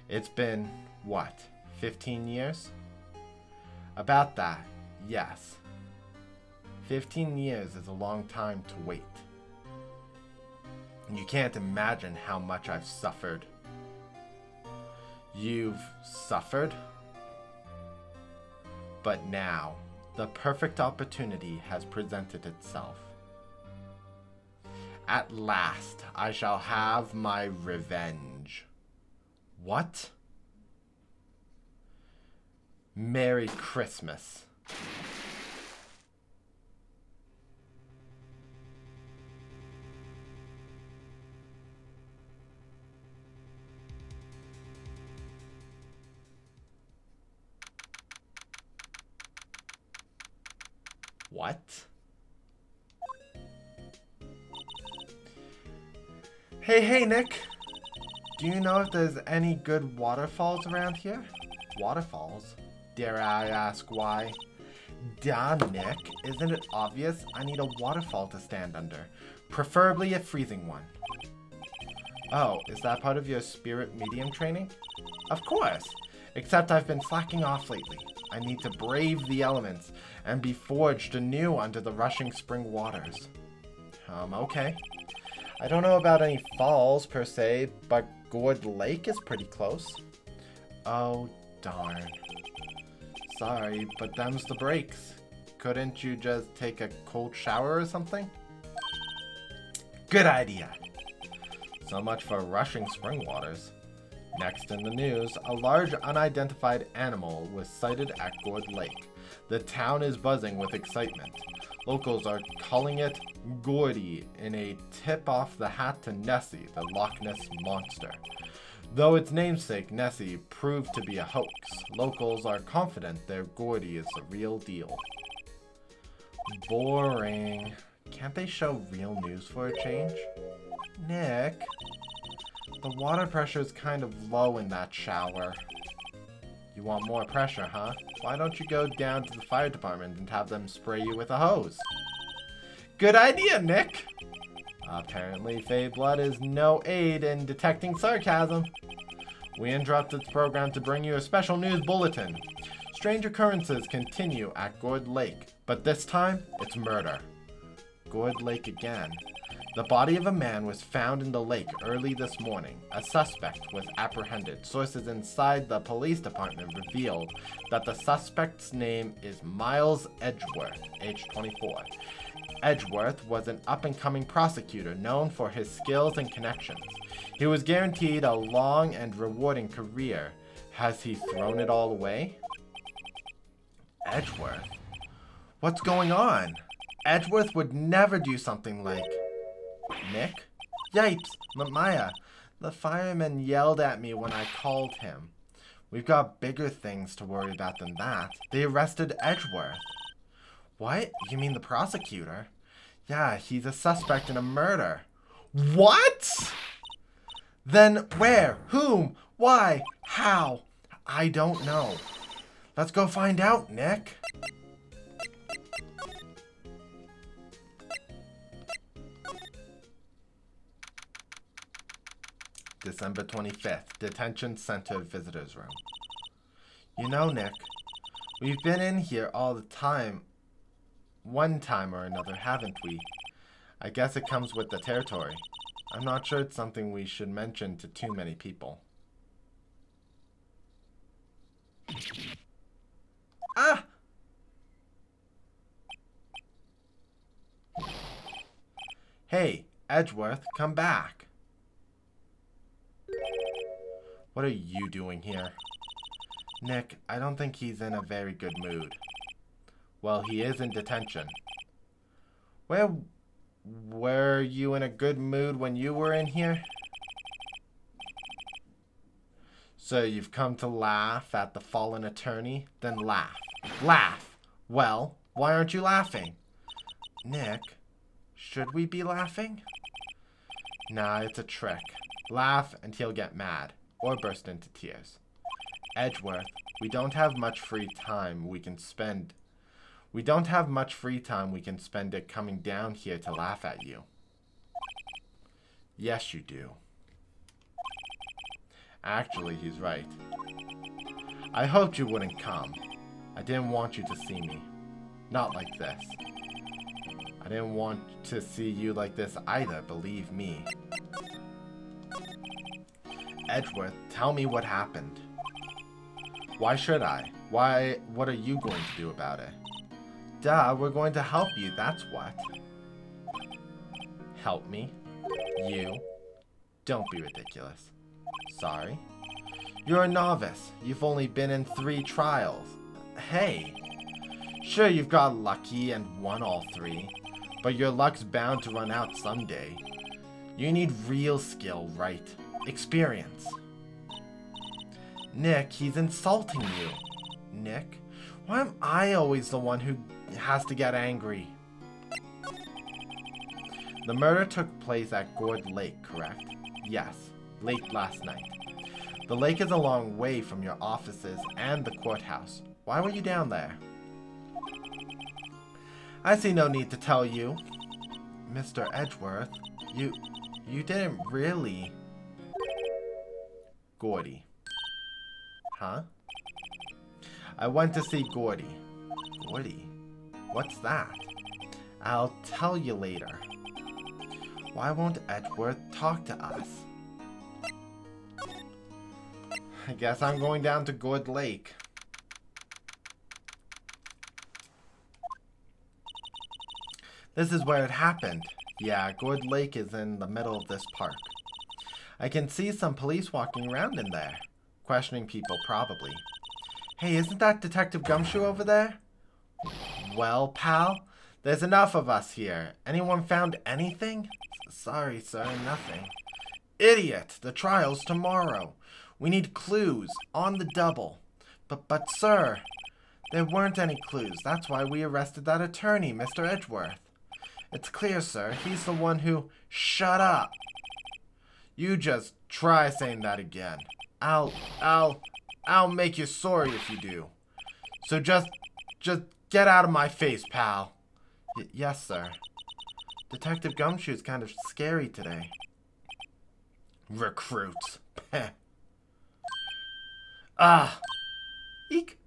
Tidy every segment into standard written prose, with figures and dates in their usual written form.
It's been, what, 15 years? About that, yes. 15 years is a long time to wait. You can't imagine how much I've suffered. You've suffered? But now, the perfect opportunity has presented itself. At last, I shall have my revenge. What? Merry Christmas. What? Hey, Nick. Do you know if there's any good waterfalls around here? Waterfalls? Dare I ask why? Duh, Nick. Isn't it obvious? I need a waterfall to stand under. Preferably a freezing one. Oh, is that part of your spirit medium training? Of course. Except I've been slacking off lately. I need to brave the elements and be forged anew under the rushing spring waters. Okay. I don't know about any falls per se, but Gourd Lake is pretty close. Oh, darn. Sorry, but them's the breaks. Couldn't you just take a cold shower or something? Good idea. So much for rushing spring waters. Next in the news, a large unidentified animal was sighted at Gourd Lake. The town is buzzing with excitement. Locals are calling it Gordy in a tip off the hat to Nessie, the Loch Ness Monster. Though its namesake, Nessie, proved to be a hoax, locals are confident their Gordy is the real deal. Boring. Can't they show real news for a change? Nick, the water pressure is kind of low in that shower. You want more pressure, huh? Why don't you go down to the fire department and have them spray you with a hose? Good idea, Nick! Apparently, Fey Blood is no aid in detecting sarcasm. We interrupted the program to bring you a special news bulletin. Strange occurrences continue at Gourd Lake, but this time, it's murder. Gourd Lake again. The body of a man was found in the lake early this morning. A suspect was apprehended. Sources inside the police department revealed that the suspect's name is Miles Edgeworth, age 24. Edgeworth was an up-and-coming prosecutor known for his skills and connections. He was guaranteed a long and rewarding career. Has he thrown it all away? Edgeworth? What's going on? Edgeworth would never do something like... Nick? Yipes! Maya! The fireman yelled at me when I called him. We've got bigger things to worry about than that. They arrested Edgeworth. What? You mean the prosecutor? Yeah, he's a suspect in a murder. What? Then where? Whom? Why? How? I don't know. Let's go find out, Nick. December 25th, Detention Center Visitors Room. You know, Nick, we've been in here all the time. One time or another, haven't we? I guess it comes with the territory. I'm not sure it's something we should mention to too many people. Ah! Hey, Edgeworth, come back. What are you doing here? Nick, I don't think he's in a very good mood. Well, he is in detention. Were you in a good mood when you were in here? So you've come to laugh at the fallen attorney? Then laugh. Laugh! Well, why aren't you laughing? Nick, should we be laughing? Nah, it's a trick. Laugh and he'll get mad. Or burst into tears. Edgeworth, we don't have much free time we can spend. We don't have much free time we can spend it coming down here to laugh at you. Yes, you do. Actually, he's right. I hoped you wouldn't come. I didn't want you to see me. Not like this. I didn't want to see you like this either, believe me. Edgeworth, tell me what happened. Why should I? What are you going to do about it? Duh, we're going to help you, that's what. Help me? You? Don't be ridiculous. Sorry? You're a novice. You've only been in 3 trials. Hey. Sure, you've got lucky and won all 3, but your luck's bound to run out someday. You need real skill, right? Experience. Nick, he's insulting you. Nick? Why am I always the one who has to get angry? The murder took place at Gourd Lake, correct? Yes, late last night. The lake is a long way from your offices and the courthouse. Why were you down there? I see no need to tell you. Mr. Edgeworth, you didn't really... Gordy. Huh? I went to see Gordy. Gordy? What's that? I'll tell you later. Why won't Edgeworth talk to us? I guess I'm going down to Gourd Lake. This is where it happened. Yeah, Gourd Lake is in the middle of this park. I can see some police walking around in there. Questioning people, probably. Hey, isn't that Detective Gumshoe over there? Well, pal, there's enough of us here. Anyone found anything? Sorry, sir, nothing. Idiot! The trial's tomorrow. We need clues, on the double. But, sir, there weren't any clues. That's why we arrested that attorney, Mr. Edgeworth. It's clear, sir. He's the one who... Shut up! You just try saying that again. I'll make you sorry if you do. So just get out of my face, pal. Yes, sir. Detective Gumshoe's kind of scary today. Recruits. Peh. Ah. Eek.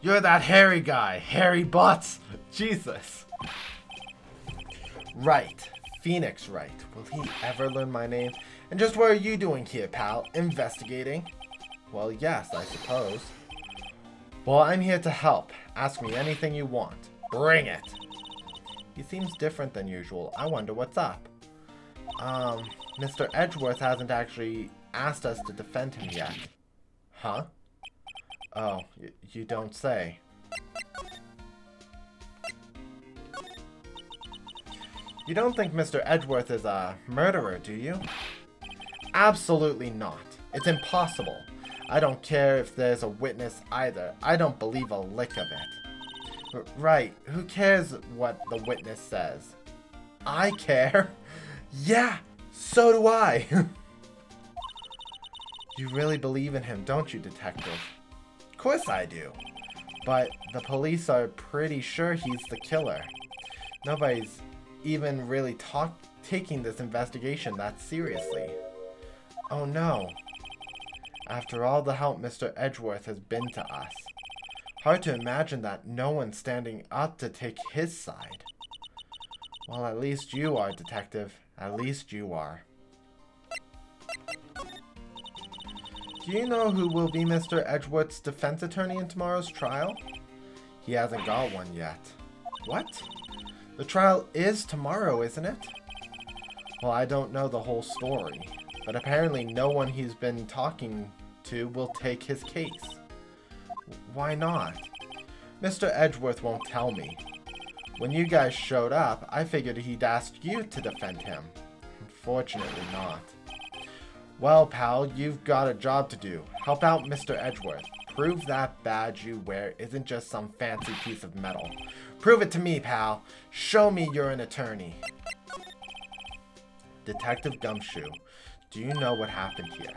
You're that hairy guy. Hairy butts. Jesus. Right. Phoenix Wright. Will he ever learn my name? And just what are you doing here, pal? Investigating? Well, yes, I suppose. Well, I'm here to help. Ask me anything you want. Bring it! He seems different than usual. I wonder what's up. Mr. Edgeworth hasn't actually asked us to defend him yet. Huh? Oh, you don't say. You don't think Mr. Edgeworth is a murderer, do you? Absolutely not. It's impossible. I don't care if there's a witness either. I don't believe a lick of it. Right. Who cares what the witness says? I care. Yeah, so do I. You really believe in him, don't you, detective? Of course I do. But the police are pretty sure he's the killer. Nobody's even really taking this investigation that seriously. Oh no. After all the help Mr. Edgeworth has been to us. Hard to imagine that no one's standing up to take his side. Well, at least you are, detective. At least you are. Do you know who will be Mr. Edgeworth's defense attorney in tomorrow's trial? He hasn't got one yet. What? The trial is tomorrow, isn't it? Well, I don't know the whole story, but apparently no one he's been talking to will take his case. Why not? Mr. Edgeworth won't tell me. When you guys showed up, I figured he'd ask you to defend him. Unfortunately not. Well, pal, you've got a job to do. Help out Mr. Edgeworth. Prove that badge you wear isn't just some fancy piece of metal. Prove it to me, pal. Show me you're an attorney. Detective Gumshoe, do you know what happened here?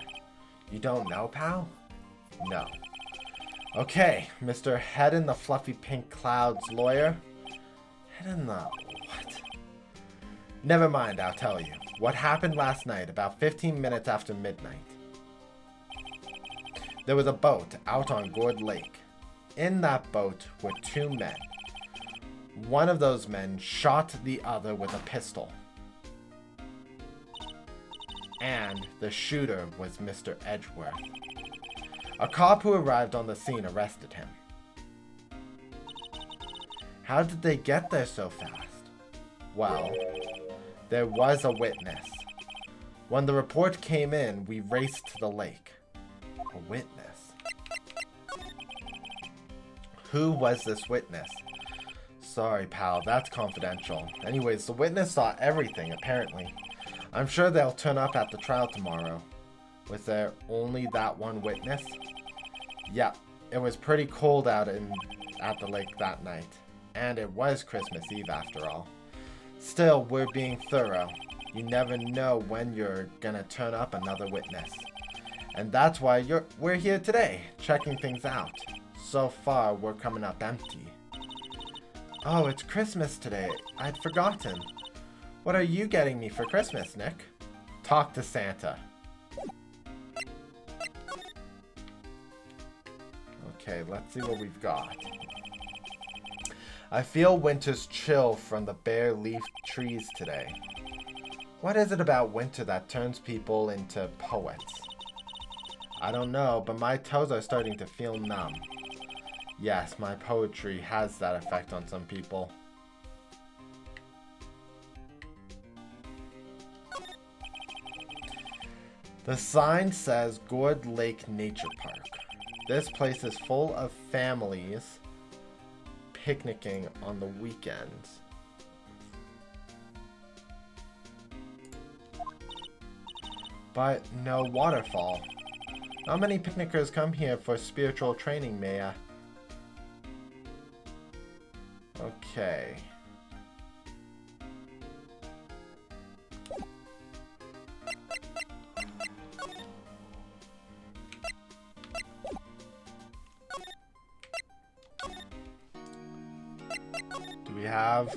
You don't know, pal? No. Okay, Mr. Head in the Fluffy Pink Clouds lawyer. Head in the... what? Never mind, I'll tell you. What happened last night, about 15 minutes after midnight? There was a boat out on Gourd Lake. In that boat were two men. One of those men shot the other with a pistol. And the shooter was Mr. Edgeworth. A cop who arrived on the scene arrested him. How did they get there so fast? Well, there was a witness. When the report came in, we raced to the lake. A witness? Who was this witness? Sorry, pal, that's confidential. Anyways, the witness saw everything, apparently. I'm sure they'll turn up at the trial tomorrow. Was there only that one witness? Yeah, it was pretty cold out at the lake that night. And it was Christmas Eve after all. Still, we're being thorough. You never know when you're gonna turn up another witness. And that's why we're here today, checking things out. So far, we're coming up empty. Oh, it's Christmas today. I'd forgotten. What are you getting me for Christmas, Nick? Talk to Santa. Okay, let's see what we've got. I feel winter's chill from the bare leaf trees today. What is it about winter that turns people into poets? I don't know, but my toes are starting to feel numb. Yes, my poetry has that effect on some people. The sign says Gourd Lake Nature Park. This place is full of families picnicking on the weekends. But no waterfall. Not many picnickers come here for spiritual training, Mia. Okay. Do we have...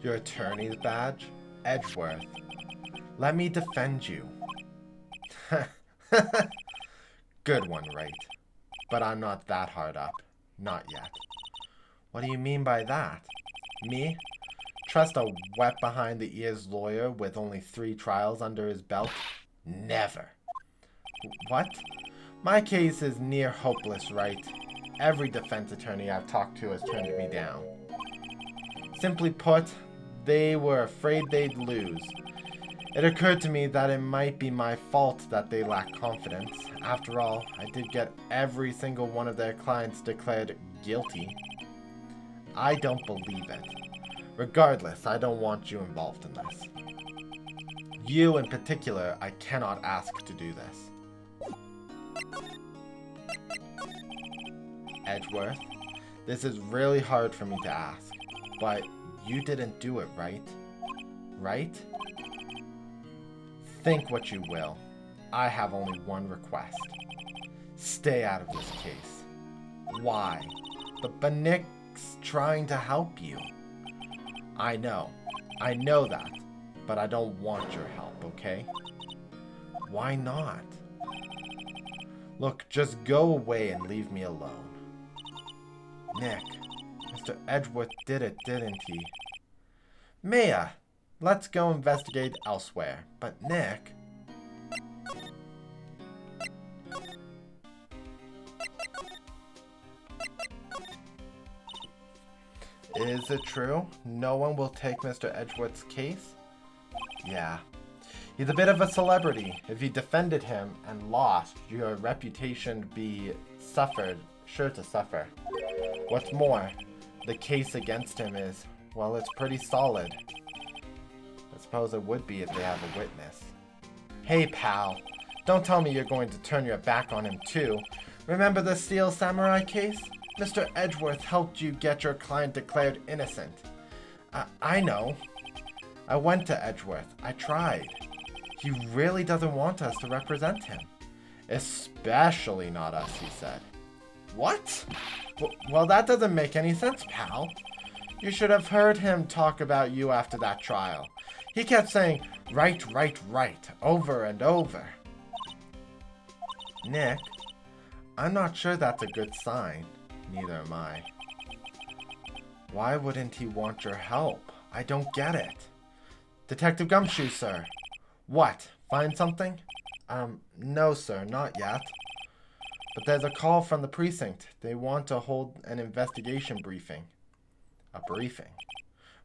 your attorney's badge? Edgeworth. Let me defend you. Good one, Wright. But I'm not that hard up. Not yet. What do you mean by that? Me? Trust a wet behind the ears lawyer with only 3 trials under his belt? Never. What? My case is near hopeless, Wright. Every defense attorney I've talked to has turned me down. Simply put, they were afraid they'd lose. It occurred to me that it might be my fault that they lack confidence. After all, I did get every single one of their clients declared guilty. I don't believe it. Regardless, I don't want you involved in this. You in particular, I cannot ask to do this. Edgeworth, this is really hard for me to ask, but you didn't do it, right? Right? Think what you will. I have only one request. Stay out of this case. Why? But Nick's trying to help you. I know that. But I don't want your help, okay? Why not? Look, just go away and leave me alone. Nick, Mr. Edgeworth did it, didn't he? Mia, let's go investigate elsewhere. But Nick... Is it true? No one will take Mr. Edgeworth's case? Yeah. He's a bit of a celebrity. If you defended him and lost, your reputation would be sure to suffer. What's more, the case against him is, well, it's pretty solid. I suppose it would be if they have a witness. Hey, pal. Don't tell me you're going to turn your back on him, too. Remember the Steel Samurai case? Mr. Edgeworth helped you get your client declared innocent. I know. I went to Edgeworth. I tried. He really doesn't want us to represent him. Especially not us, he said. What? Well, that doesn't make any sense, pal. You should have heard him talk about you after that trial. He kept saying, right, right, right, over and over. Nick, I'm not sure that's a good sign. Neither am I. Why wouldn't he want your help? I don't get it. Detective Gumshoe, sir. What? Find something? No, sir, not yet. But there's a call from the precinct. They want to hold an investigation briefing. A briefing?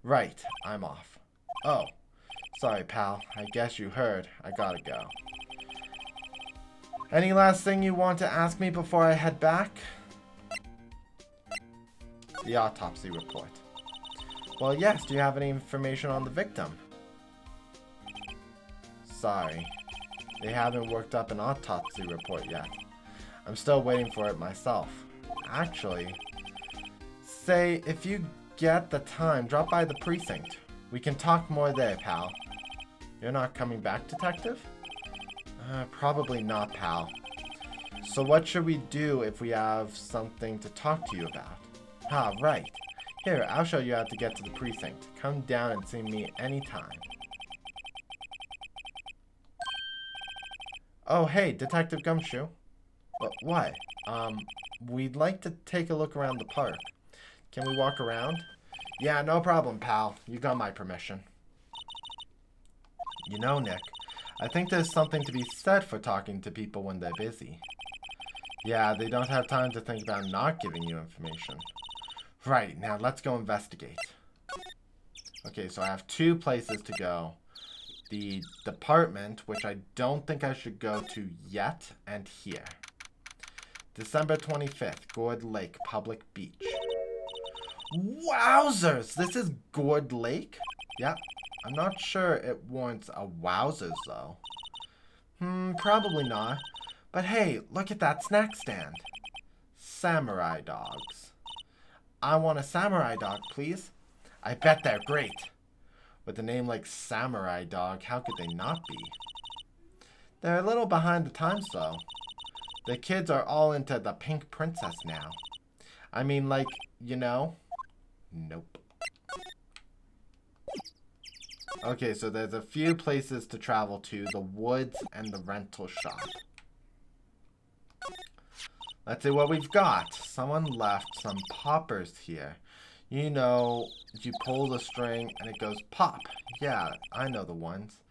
Right, I'm off. Oh, sorry, pal. I guess you heard. I gotta go. Any last thing you want to ask me before I head back? The autopsy report. Well, yes. Do you have any information on the victim? Sorry. They haven't worked up an autopsy report yet. I'm still waiting for it myself. Actually, say, if you get the time, drop by the precinct. We can talk more there, pal. You're not coming back, detective? Probably not, pal. So what should we do if we have something to talk to you about? Ah, right. Here, I'll show you how to get to the precinct. Come down and see me anytime. Oh, hey, Detective Gumshoe. What? We'd like to take a look around the park. Can we walk around? Yeah, no problem, pal. You got my permission. You know, Nick, I think there's something to be said for talking to people when they're busy. Yeah, they don't have time to think about not giving you information. Right, now let's go investigate. Okay, so I have 2 places to go. The department, which I don't think I should go to yet, and here. December 25th, Gourd Lake, Public Beach. Wowzers! This is Gourd Lake? Yep. I'm not sure it warrants a wowzers, though. Probably not. But hey, look at that snack stand. Samurai dogs. I want a samurai dog, please. I bet they're great. With a name like Samurai Dog, how could they not be? They're a little behind the times, though. The kids are all into the Pink Princess now. I mean, like, you know? Nope. Okay, so there's a few places to travel to. The woods and the rental shop. Let's see what we've got. Someone left some poppers here. You know, you pull the string and it goes pop. Yeah, I know the ones.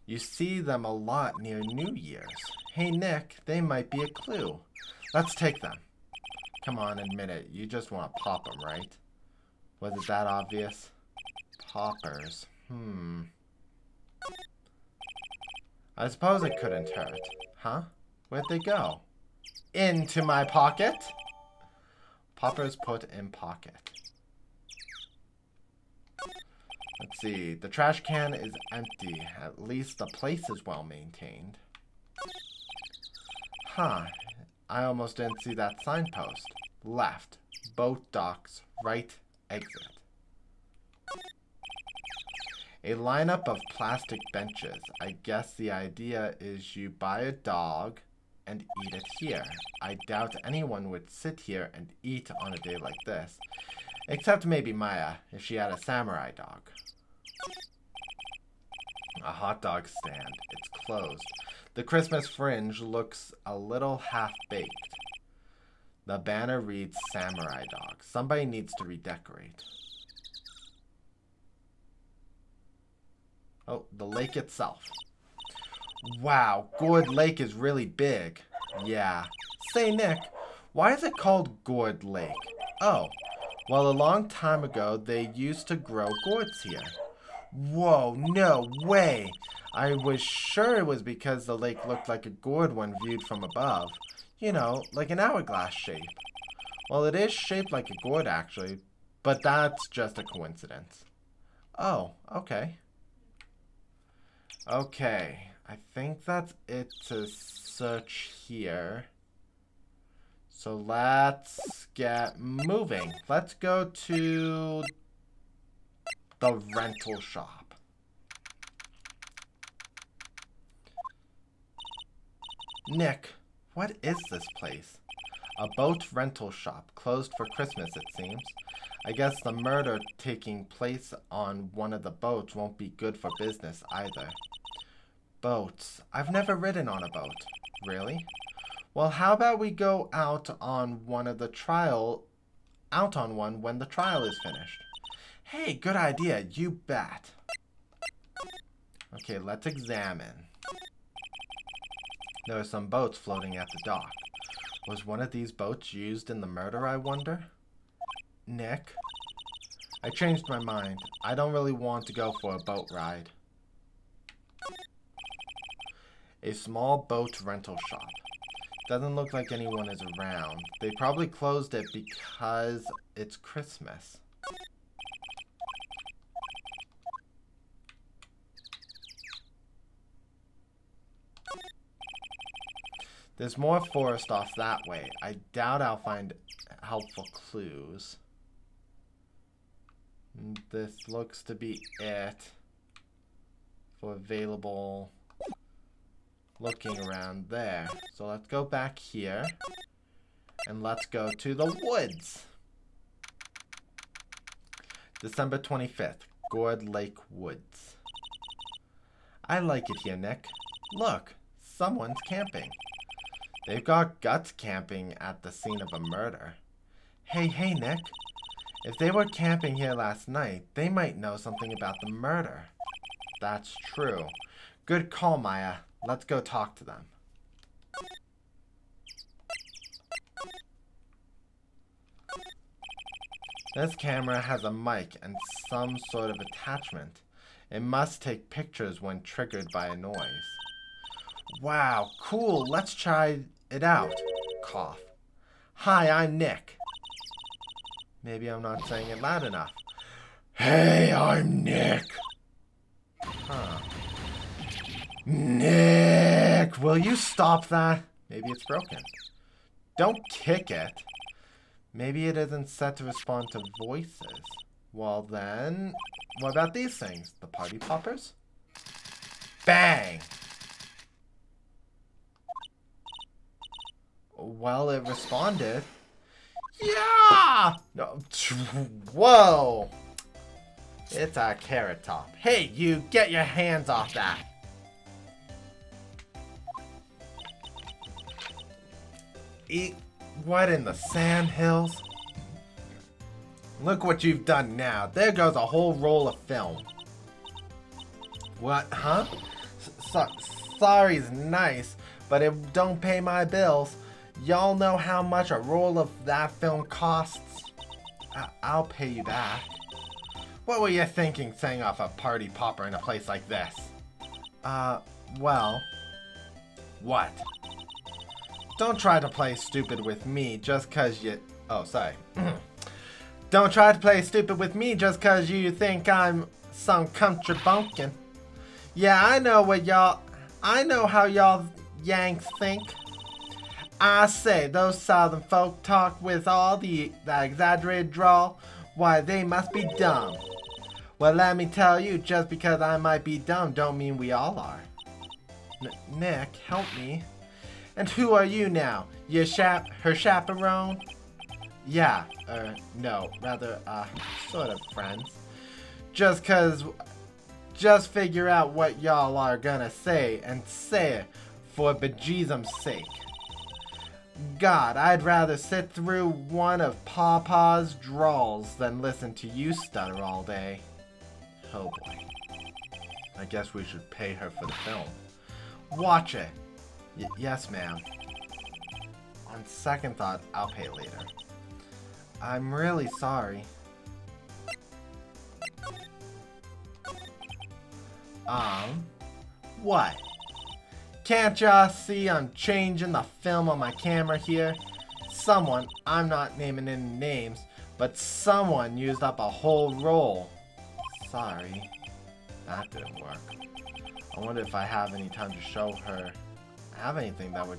You see them a lot near New Year's. Hey, Nick, they might be a clue. Let's take them. Come on, admit it. You just want to pop them, right? Was it that obvious? Poppers. I suppose it couldn't hurt. Huh? Where'd they go? Into my pocket? Poppers put in pocket. Let's see. The trash can is empty. At least the place is well maintained. Huh. I almost didn't see that signpost. Left. Boat docks. Right. Exit. A lineup of plastic benches. I guess the idea is you buy a dog and eat it here. I doubt anyone would sit here and eat on a day like this. Except maybe Maya, if she had a samurai dog. A hot dog stand. It's closed. The Christmas fringe looks a little half-baked. The banner reads Samurai Dog. Somebody needs to redecorate. Oh, the lake itself. Wow, Gourd Lake is really big. Yeah. Say, Nick, why is it called Gourd Lake? Oh, well, a long time ago, they used to grow gourds here. Whoa, no way. I was sure it was because the lake looked like a gourd when viewed from above. You know, like an hourglass shape. Well, it is shaped like a gourd, actually, but that's just a coincidence. Oh, okay. Okay, I think that's it to search here. So let's get moving. Let's go to the rental shop. Nick, what is this place? A boat rental shop, closed for Christmas it seems. I guess the murder taking place on one of the boats won't be good for business either. Boats. I've never ridden on a boat. Really? Well, how about we go out on one when the trial is finished? Hey, good idea, you bet. Okay, let's examine. There are some boats floating at the dock. Was one of these boats used in the murder, I wonder? Nick? I changed my mind. I don't really want to go for a boat ride. A small boat rental shop. Doesn't look like anyone is around. They probably closed it because it's Christmas. There's more forest off that way. I doubt I'll find helpful clues. This looks to be it for available looking around there. So let's go back here and let's go to the woods. December 25th, Gourd Lake Woods. I like it here, Nick. Look, someone's camping. They've got guts camping at the scene of a murder. Hey, Nick. If they were camping here last night, they might know something about the murder. That's true. Good call, Maya. Let's go talk to them. This camera has a mic and some sort of attachment. It must take pictures when triggered by a noise. Wow, cool. Let's try it out. Cough. Hi, I'm Nick. Maybe I'm not saying it loud enough. Hey, I'm Nick. Huh. Nick, will you stop that? Maybe it's broken. Don't kick it. Maybe it isn't set to respond to voices. Well then, what about these things? The party poppers? Bang! Well, it responded. Yeah! No. Whoa! It's a carrot top. Hey, you, get your hands off that. Eat what in the sand hills? Look what you've done now. There goes a whole roll of film. What, huh? Sorry's nice, but it don't pay my bills. Y'all know how much a roll of that film costs? I'll pay you back. What were you thinking saying off a party popper in a place like this? Well... What? Don't try to play stupid with me just cause you... Oh, sorry. Don't try to play stupid with me just cause you think I'm some country bumpkin. Yeah, I know how y'all Yanks think. I say, those southern folk talk with all that exaggerated drawl. Why, they must be dumb. Well, let me tell you, just because I might be dumb don't mean we all are. Nick, help me. And who are you now? Her chaperone? Yeah, no, rather, sort of friends. Just figure out what y'all are gonna say and say it for bejesus's sake. God, I'd rather sit through one of Papa's drawls than listen to you stutter all day. Oh boy. I guess we should pay her for the film. Watch it. Yes, ma'am. On second thought, I'll pay later. I'm really sorry. What? Can't y'all see I'm changing the film on my camera here? Someone, I'm not naming any names, but someone used up a whole roll. Sorry. That didn't work. I wonder if I have any time to show her. Have anything that would...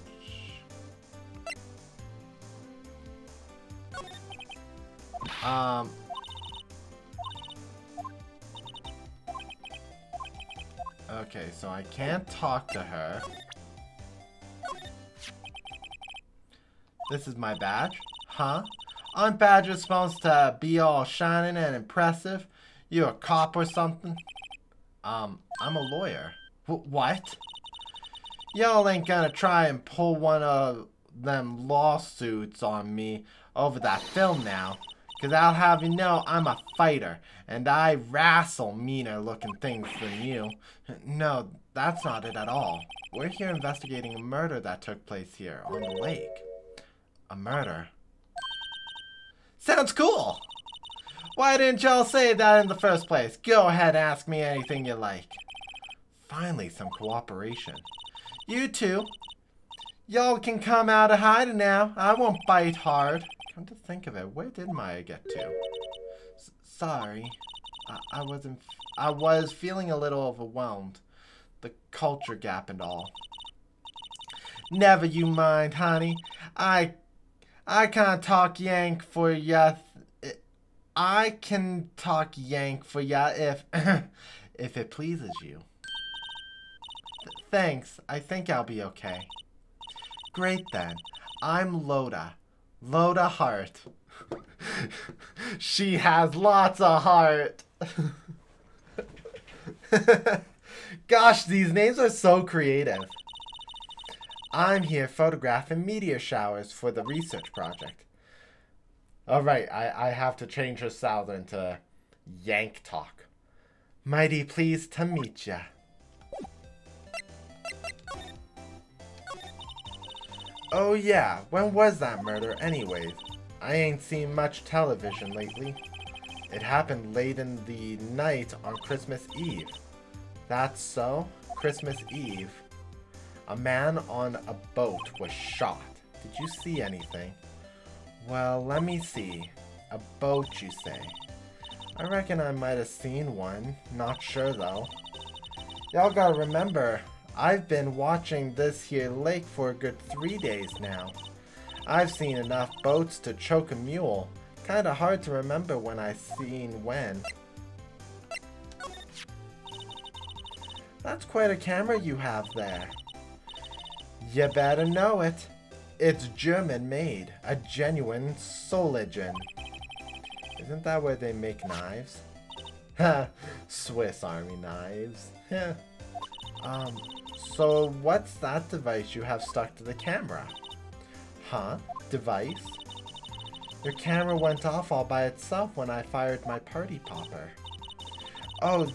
Okay, so I can't talk to her. This is my badge? Huh? Aren't badges supposed to be all shining and impressive? You a cop or something? I'm a lawyer. What? Y'all ain't gonna try and pull one of them lawsuits on me over that film now. Cause I'll have you know I'm a fighter, and I wrestle meaner looking things than you. No, that's not it at all. We're here investigating a murder that took place here on the lake. A murder? Sounds cool! Why didn't y'all say that in the first place? Go ahead and ask me anything you like. Finally, some cooperation. You two, y'all can come out of hiding now. I won't bite hard. Come to think of it, where did Maya get to? Sorry. I was feeling a little overwhelmed. The culture gap and all. Never you mind, honey. I can't talk Yank for ya. I can talk Yank for ya if if it pleases you. Thanks. I think I'll be okay. Great then. I'm Loda. Loda Heart. She has lots of heart. Gosh, these names are so creative. I'm here photographing meteor showers for the research project. Alright, I have to change her southern to Yank talk. Mighty pleased to meet ya. Oh yeah, when was that murder anyways? I ain't seen much television lately. It happened late in the night on Christmas Eve. That's so? Christmas Eve. A man on a boat was shot. Did you see anything? Well, let me see. A boat, you say? I reckon I might have seen one. Not sure, though. Y'all gotta remember, I've been watching this here lake for a good 3 days now. I've seen enough boats to choke a mule. Kinda hard to remember when I seen when. That's quite a camera you have there. You better know it. It's German made, a genuine Soligen. Isn't that where they make knives? Ha, Swiss Army knives. So what's that device you have stuck to the camera? Huh? Device? Your camera went off all by itself when I fired my party popper. Oh,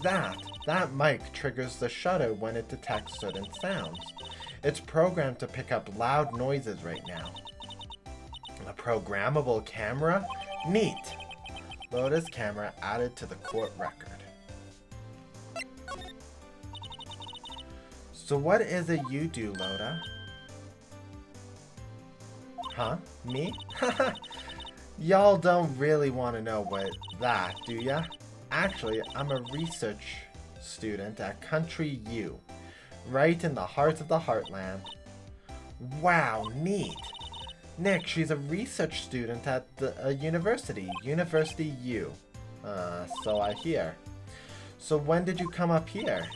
that mic triggers the shutter when it detects certain sounds. It's programmed to pick up loud noises right now. A programmable camera? Neat! Loda's camera added to the court record. So what is it you do, Loda? Huh? Me? Y'all don't really want to know what that, do ya? Actually, I'm a research student at Country U. Right in the heart of the heartland. Wow, neat. Nick, she's a research student at the university. University U. So I hear. So when did you come up here?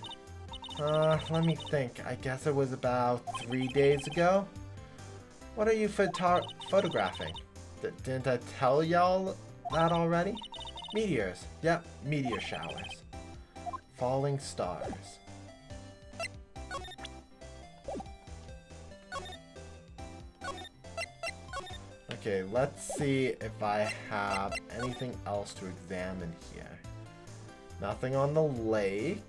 Let me think. I guess it was about 3 days ago. What are you photographing? Didn't I tell y'all that already? Meteors. Yep, meteor showers. Falling stars. Okay, let's see if I have anything else to examine here. Nothing on the lake.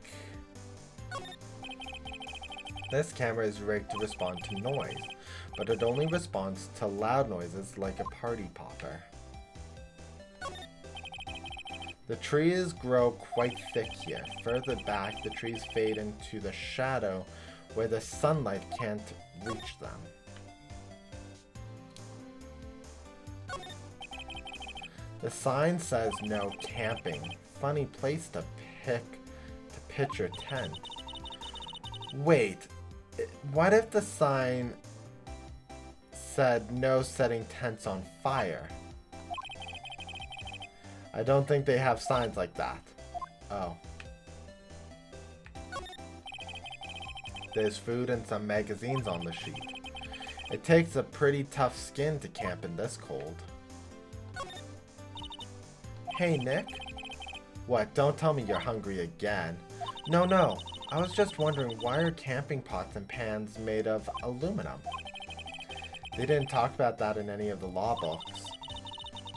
This camera is rigged to respond to noise, but it only responds to loud noises like a party popper. The trees grow quite thick here. Further back, the trees fade into the shadow where the sunlight can't reach them. The sign says no camping. Funny place to pitch your tent. Wait, what if the sign said no setting tents on fire? I don't think they have signs like that. Oh. There's food and some magazines on the sheet. It takes a pretty tough skin to camp in this cold. Hey, Nick. What, don't tell me you're hungry again. No. I was just wondering, why are camping pots and pans made of aluminum? They didn't talk about that in any of the law books.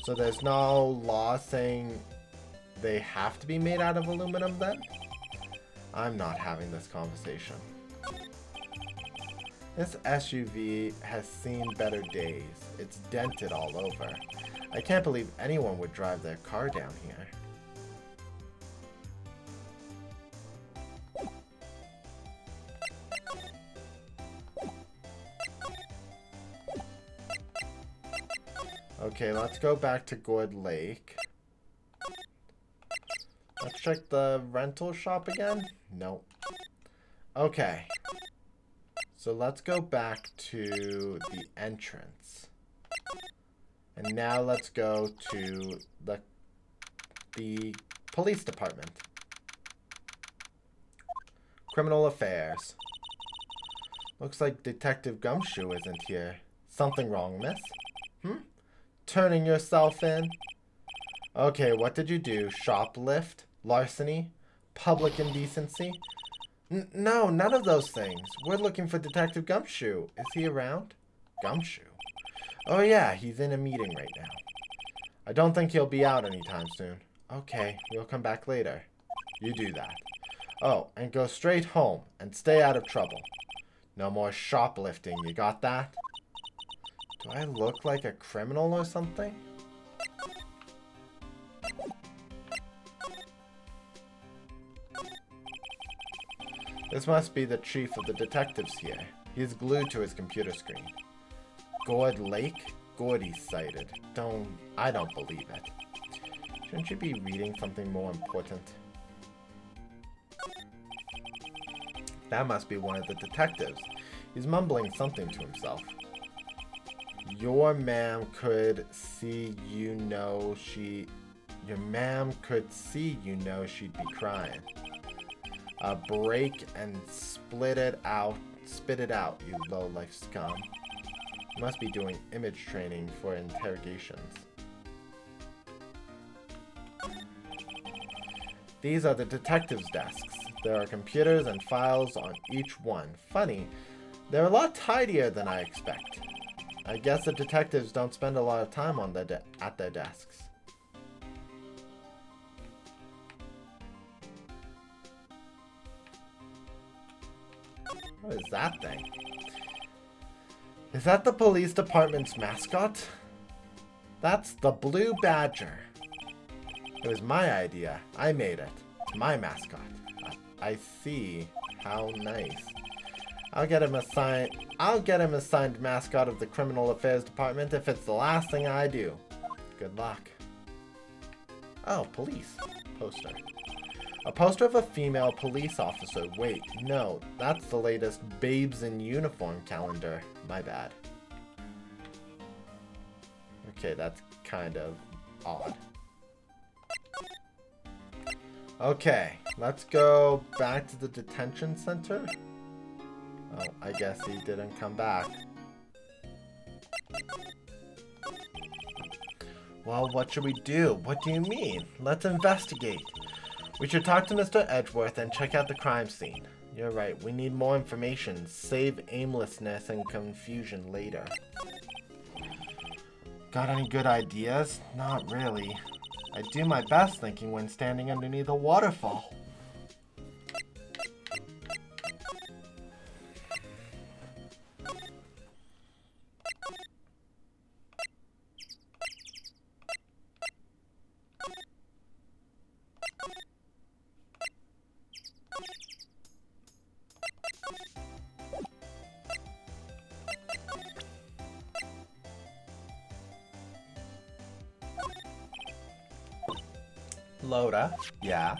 So there's no law saying they have to be made out of aluminum then? I'm not having this conversation. This SUV has seen better days. It's dented all over. I can't believe anyone would drive their car down here. Okay, let's go back to Gourd Lake. Let's check the rental shop again. Nope. Okay. So let's go back to the entrance. And now let's go to the police department. Criminal affairs. Looks like Detective Gumshoe isn't here. Something wrong, miss? Turning yourself in? Okay, what did you do? Shoplift? Larceny? Public indecency? No, none of those things. We're looking for Detective Gumshoe. Is he around? Gumshoe? Oh yeah, he's in a meeting right now. I don't think he'll be out anytime soon. Okay, we'll come back later. You do that. Oh, and go straight home and stay out of trouble. No more shoplifting, you got that? Do I look like a criminal or something? This must be the chief of the detectives here. He's glued to his computer screen. Gourd Lake? Gordy's sighted. I don't believe it. Shouldn't you be reading something more important? That must be one of the detectives. He's mumbling something to himself. Your ma'am could see you know she'd be crying. Break and spit it out, you low-life scum. You must be doing image training for interrogations. These are the detectives' desks. There are computers and files on each one. Funny, they're a lot tidier than I expect. I guess the detectives don't spend a lot of time on at their desks. What is that thing? Is that the police department's mascot? That's the Blue Badger. It was my idea. I made it. It's my mascot. I see. How nice. I'll get him assigned mascot of the Criminal Affairs Department if it's the last thing I do. Good luck. Oh, police. Poster. A poster of a female police officer. Wait, no, that's the latest Babes in Uniform calendar. My bad. Okay, that's kind of odd. Okay, let's go back to the detention center. Oh, I guess he didn't come back. Well, what should we do? What do you mean? Let's investigate. We should talk to Mr. Edgeworth and check out the crime scene. You're right, we need more information. Save aimlessness and confusion later. Got any good ideas? Not really. I do my best thinking when standing underneath a waterfall. Loda, yeah.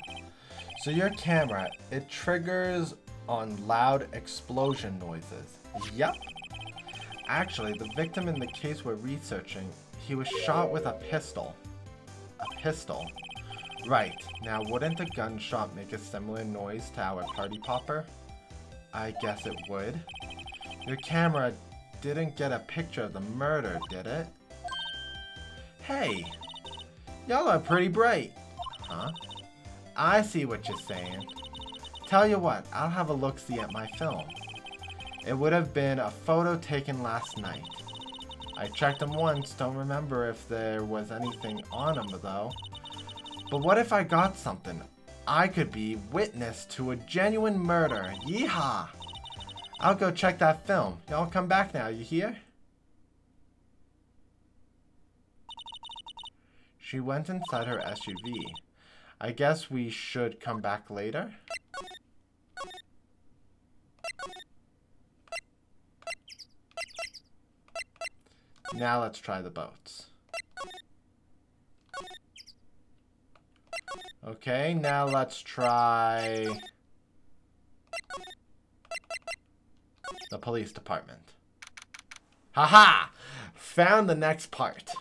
So your camera, it triggers on loud explosion noises. Yep. Actually, the victim in the case we're researching, he was shot with a pistol. A pistol? Right. Now, wouldn't a gunshot make a similar noise to our party popper? I guess it would. Your camera didn't get a picture of the murder, did it? Hey, y'all are pretty bright. Huh? I see what you're saying. Tell you what, I'll have a look-see at my film. It would have been a photo taken last night. I checked them once, don't remember if there was anything on them though. But what if I got something? I could be witness to a genuine murder. Yeehaw! I'll go check that film. Y'all come back now, you hear? She went inside her SUV. I guess we should come back later? Now let's try the boats. Okay, now let's try the police department. Haha! Found the next part.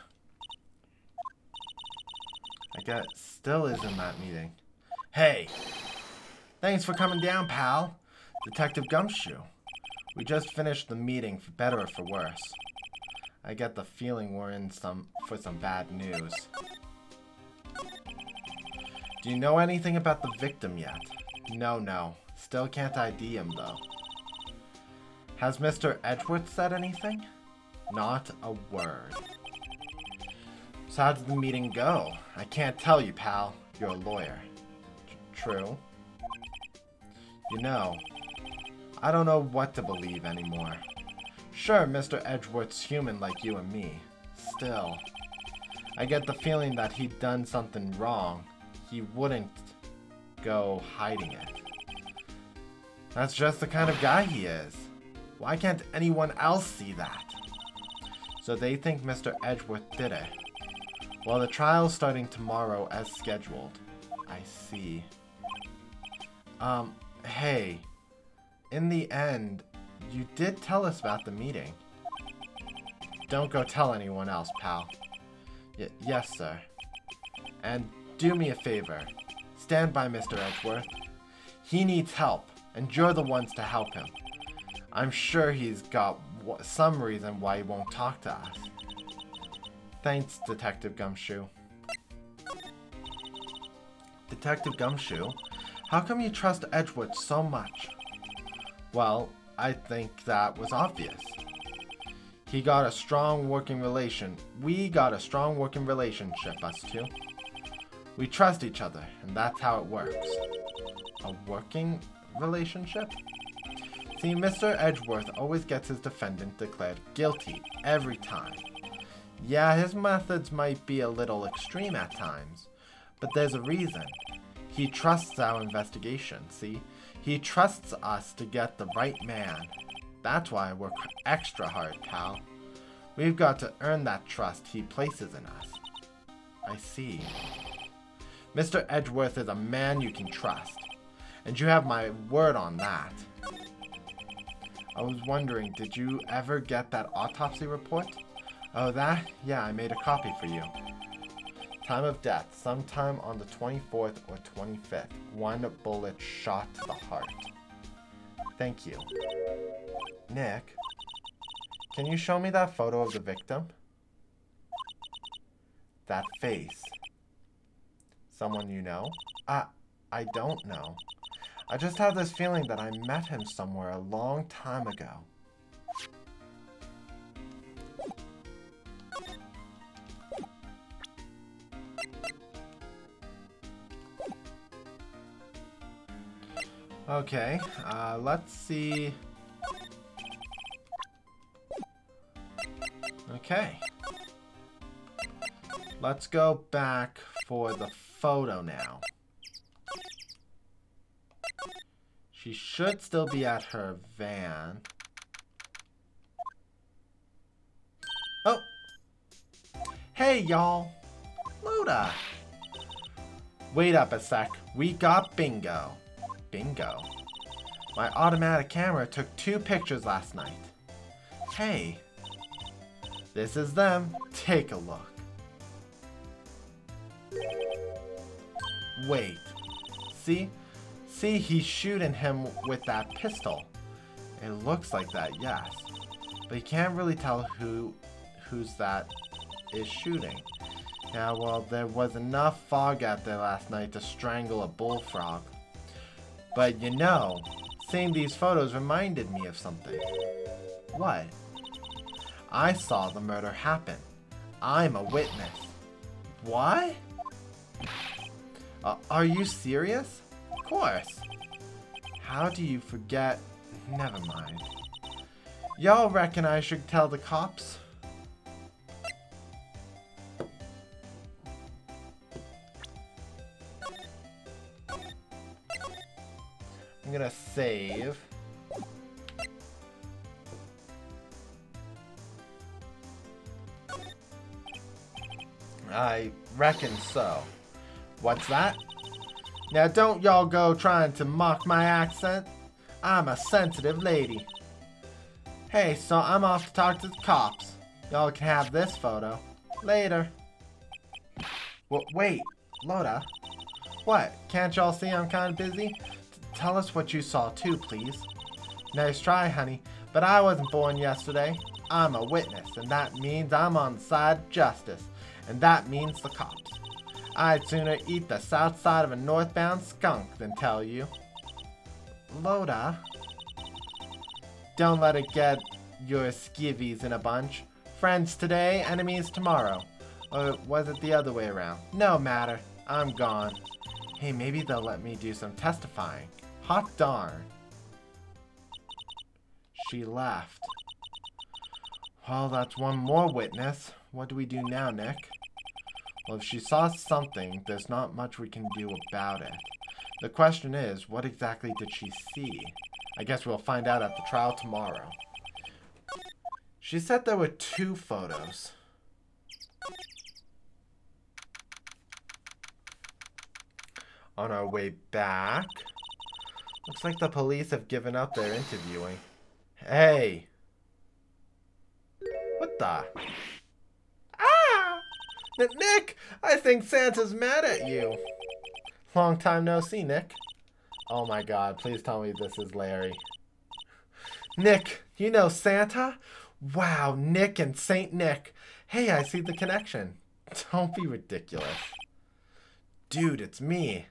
I guess still is in that meeting. Hey! Thanks for coming down, pal. Detective Gumshoe. We just finished the meeting, for better or for worse. I get the feeling we're in for some bad news. Do you know anything about the victim yet? No. Still can't ID him, though. Has Mr. Edgeworth said anything? Not a word. So how did the meeting go? I can't tell you, pal. You're a lawyer. True. You know, I don't know what to believe anymore. Sure, Mr. Edgeworth's human like you and me. Still, I get the feeling that he'd done something wrong. He wouldn't go hiding it. That's just the kind of guy he is. Why can't anyone else see that? So they think Mr. Edgeworth did it. Well, the trial's starting tomorrow as scheduled. I see. Hey. In the end, you did tell us about the meeting. Don't go tell anyone else, pal. Yes, sir. And do me a favor. Stand by Mr. Edgeworth. He needs help, and you're the ones to help him. I'm sure he's got some reason why he won't talk to us. Thanks, Detective Gumshoe. Detective Gumshoe, how come you trust Edgeworth so much? Well, I think that was obvious. We got a strong working relationship, us two. We trust each other, and that's how it works. A working relationship? See, Mr. Edgeworth always gets his defendant declared guilty every time. Yeah, his methods might be a little extreme at times, but there's a reason. He trusts our investigation, see? He trusts us to get the right man. That's why I work extra hard, pal. We've got to earn that trust he places in us. I see. Mr. Edgeworth is a man you can trust, and you have my word on that. I was wondering, did you ever get that autopsy report? Oh, that? Yeah, I made a copy for you. Time of death, sometime on the 24th or 25th. 1 bullet shot to the heart. Thank you. Nick, can you show me that photo of the victim? That face. Someone you know? I don't know. I just have this feeling that I met him somewhere a long time ago. Okay, let's see. Okay. Let's go back for the photo now. She should still be at her van. Oh! Hey, y'all! Loda! Wait up a sec. We got bingo. Bingo. My automatic camera took 2 pictures last night. Hey. This is them. Take a look. Wait. See? See, he's shooting him with that pistol. It looks like that, yes. but you can't really tell who's that is shooting. Yeah, well, there was enough fog out there last night to strangle a bullfrog. But you know, seeing these photos reminded me of something. What? I saw the murder happen. I'm a witness. What? Are you serious? Of course. How do you forget? Never mind. Y'all reckon I should tell the cops? I'm gonna save. I reckon so. What's that? Now don't y'all go trying to mock my accent. I'm a sensitive lady. Hey, so I'm off to talk to the cops. Y'all can have this photo. Later. Wait, Loda. What? Can't y'all see I'm kind of busy? Tell us what you saw too, please. Nice try, honey. But I wasn't born yesterday. I'm a witness, and that means I'm on the side of justice. And that means the cops. I'd sooner eat the south side of a northbound skunk than tell you. Loda. Don't let it get your skivvies in a bunch. Friends today, enemies tomorrow. Or was it the other way around? No matter. I'm gone. Hey, maybe they'll let me do some testifying. Hot darn. She left. Well, that's one more witness. What do we do now, Nick? Well, if she saw something, there's not much we can do about it. The question is, what exactly did she see? I guess we'll find out at the trial tomorrow. She said there were 2 photos. On our way back, looks like the police have given up their interviewing. Hey! What the? Ah! Nick! I think Santa's mad at you. Long time no see, Nick. Oh my god, please tell me this is Larry. Nick, you know Santa? Wow, Nick and Saint Nick. Hey, I see the connection. Don't be ridiculous. Dude, it's me.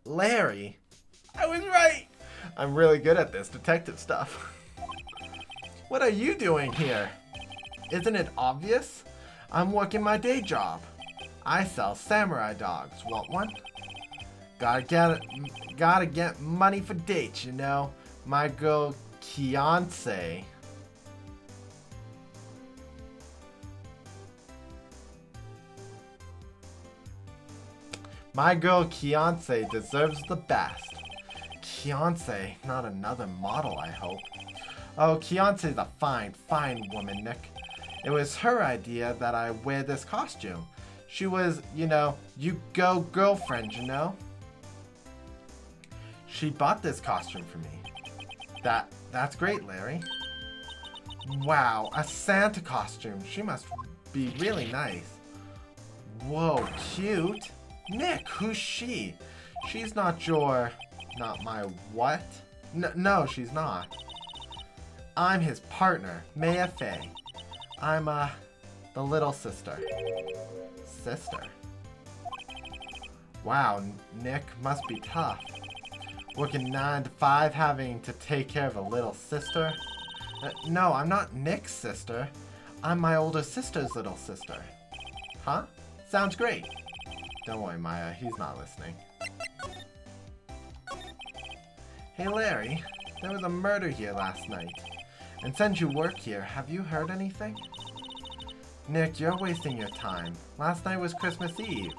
Larry? I was right! I'm really good at this detective stuff. What are you doing here? Isn't it obvious? I'm working my day job. I sell samurai dogs. Want one? Gotta get money for dates, you know. My girl Fiance. My girl Fiance deserves the best. Fiance, not another model, I hope. Oh, Fiance's a fine, fine woman, Nick. It was her idea that I wear this costume. She was, you know, you go girlfriend, you know? She bought this costume for me. That's great, Larry. Wow, a Santa costume. She must be really nice. Whoa, cute. Nick, who's she? She's not your... Not my what? No, she's not. I'm his partner, Mia Fey. I'm, the little sister. Sister? Wow, Nick must be tough. Working 9 to 5, having to take care of a little sister? No, I'm not Nick's sister. I'm my older sister's little sister. Huh? Sounds great. Don't worry, Maya, he's not listening. Hey, Larry, there was a murder here last night. And since you work here, have you heard anything? Nick, you're wasting your time. Last night was Christmas Eve.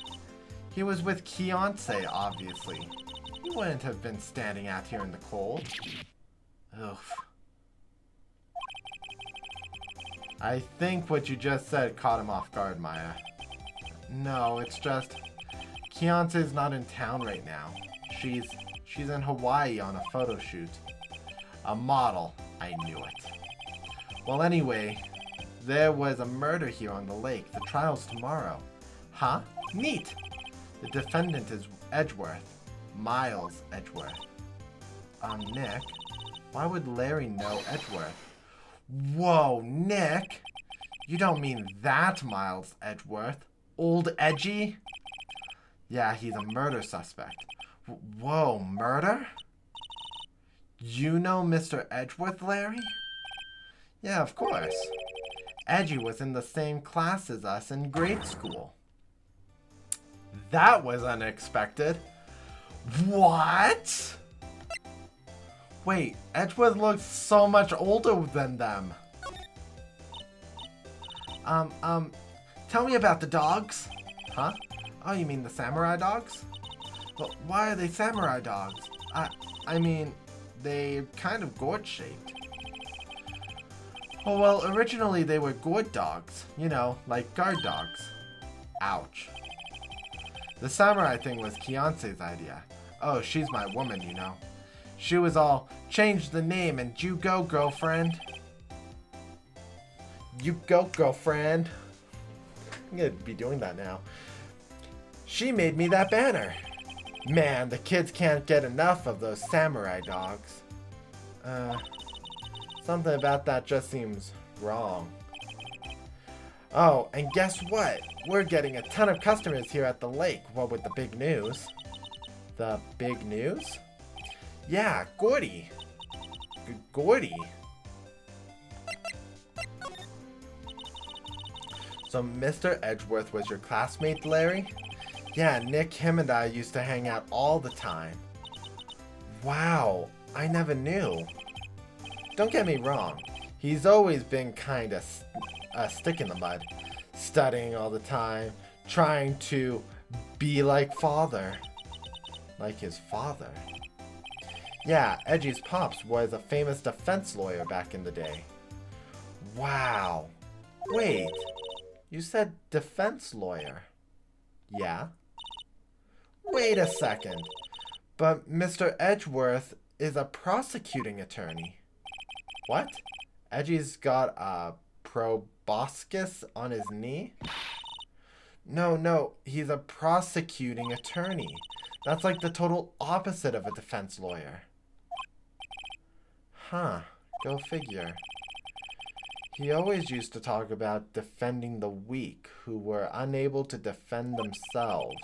He was with Fiance, obviously. He wouldn't have been standing out here in the cold. Oof. I think what you just said caught him off guard, Maya. No, it's just... Fiance's not in town right now. She's in Hawaii on a photo shoot. A model. I knew it. Well, anyway, there was a murder here on the lake. The trial's tomorrow. Huh? Neat! The defendant is Edgeworth. Miles Edgeworth. Nick, why would Larry know Edgeworth? Whoa, Nick. You don't mean that Miles Edgeworth. Old Edgy? Yeah, he's a murder suspect. Whoa, murder? You know Mr. Edgeworth, Larry? Yeah, of course. Edgy was in the same class as us in grade school. That was unexpected. What? Wait, Edgeworth looks so much older than them. Tell me about the dogs. Huh? Oh, you mean the samurai dogs? Well, why are they samurai dogs? I mean, they're kind of gourd-shaped. Oh, well, originally they were gourd dogs. You know, like guard dogs. Ouch. The samurai thing was Kiance's idea. Oh, she's my woman, you know. She was all, change the name and you go, girlfriend. You go, girlfriend. I'm gonna be doing that now. She made me that banner. Man, the kids can't get enough of those samurai dogs. Something about that just seems wrong. Oh, and guess what? We're getting a ton of customers here at the lake. What with the big news? The big news? Yeah, Gordy. Gordy. So Mr. Edgeworth was your classmate, Larry? Yeah, Nick, him, and I used to hang out all the time. Wow, I never knew. Don't get me wrong. He's always been kind of a stick in the mud. Studying all the time. Trying to be like father. Like his father. Yeah, Edgy's pops was a famous defense lawyer back in the day. Wow. Wait. You said defense lawyer. Yeah? Wait a second. But Mr. Edgeworth is a prosecuting attorney. What? Edgy's got a proboscis on his knee? No, he's a prosecuting attorney. That's like the total opposite of a defense lawyer. Huh, go figure. He always used to talk about defending the weak who were unable to defend themselves.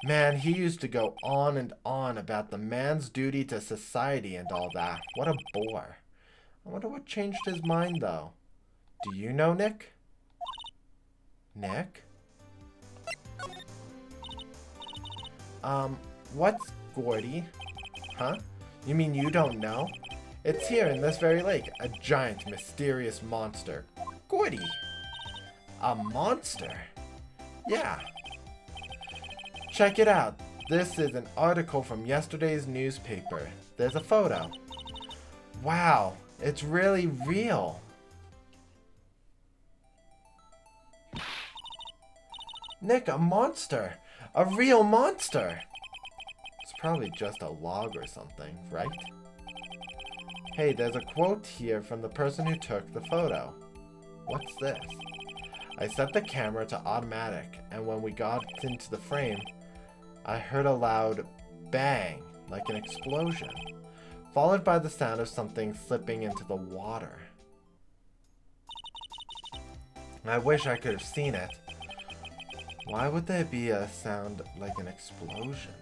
Man, he used to go on and on about the man's duty to society and all that. What a bore. I wonder what changed his mind, though. Do you know, Nick? Nick? What's Gordy? Huh? You mean you don't know? It's here in this very lake. A giant, mysterious monster. Gordy! A monster? Yeah. Check it out. This is an article from yesterday's newspaper. There's a photo. Wow, it's really real. Nick, a monster. A real monster. It's probably just a log or something, right? Hey, there's a quote here from the person who took the photo. What's this? I set the camera to automatic, and when we got into the frame, I heard a loud bang, like an explosion, followed by the sound of something slipping into the water. I wish I could have seen it. Why would there be a sound like an explosion?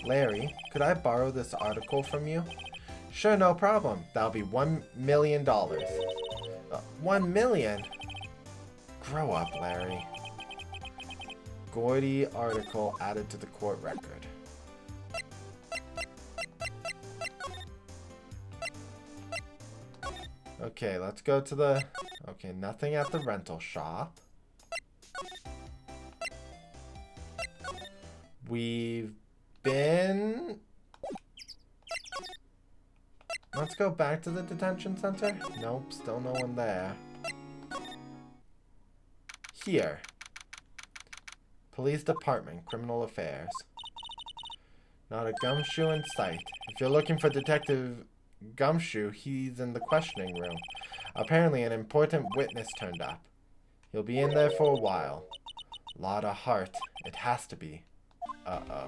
Larry, could I borrow this article from you? Sure, no problem. That'll be $1 million. $1 million? Grow up, Larry. Gordy article added to the court record. Okay, let's go to the... Okay, nothing at the rental shop. We've been... Let's go back to the detention center. Nope, still no one there. Here. Police Department, Criminal Affairs. Not a gumshoe in sight. If you're looking for Detective Gumshoe, he's in the questioning room. Apparently an important witness turned up. He'll be in there for a while. Lot of heart. It has to be. Uh-oh.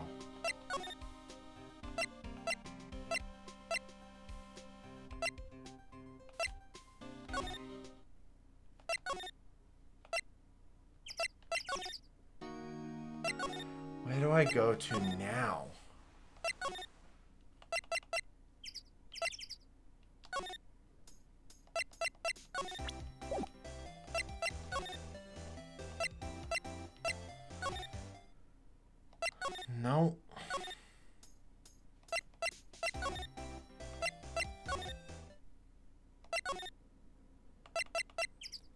I go to now? No.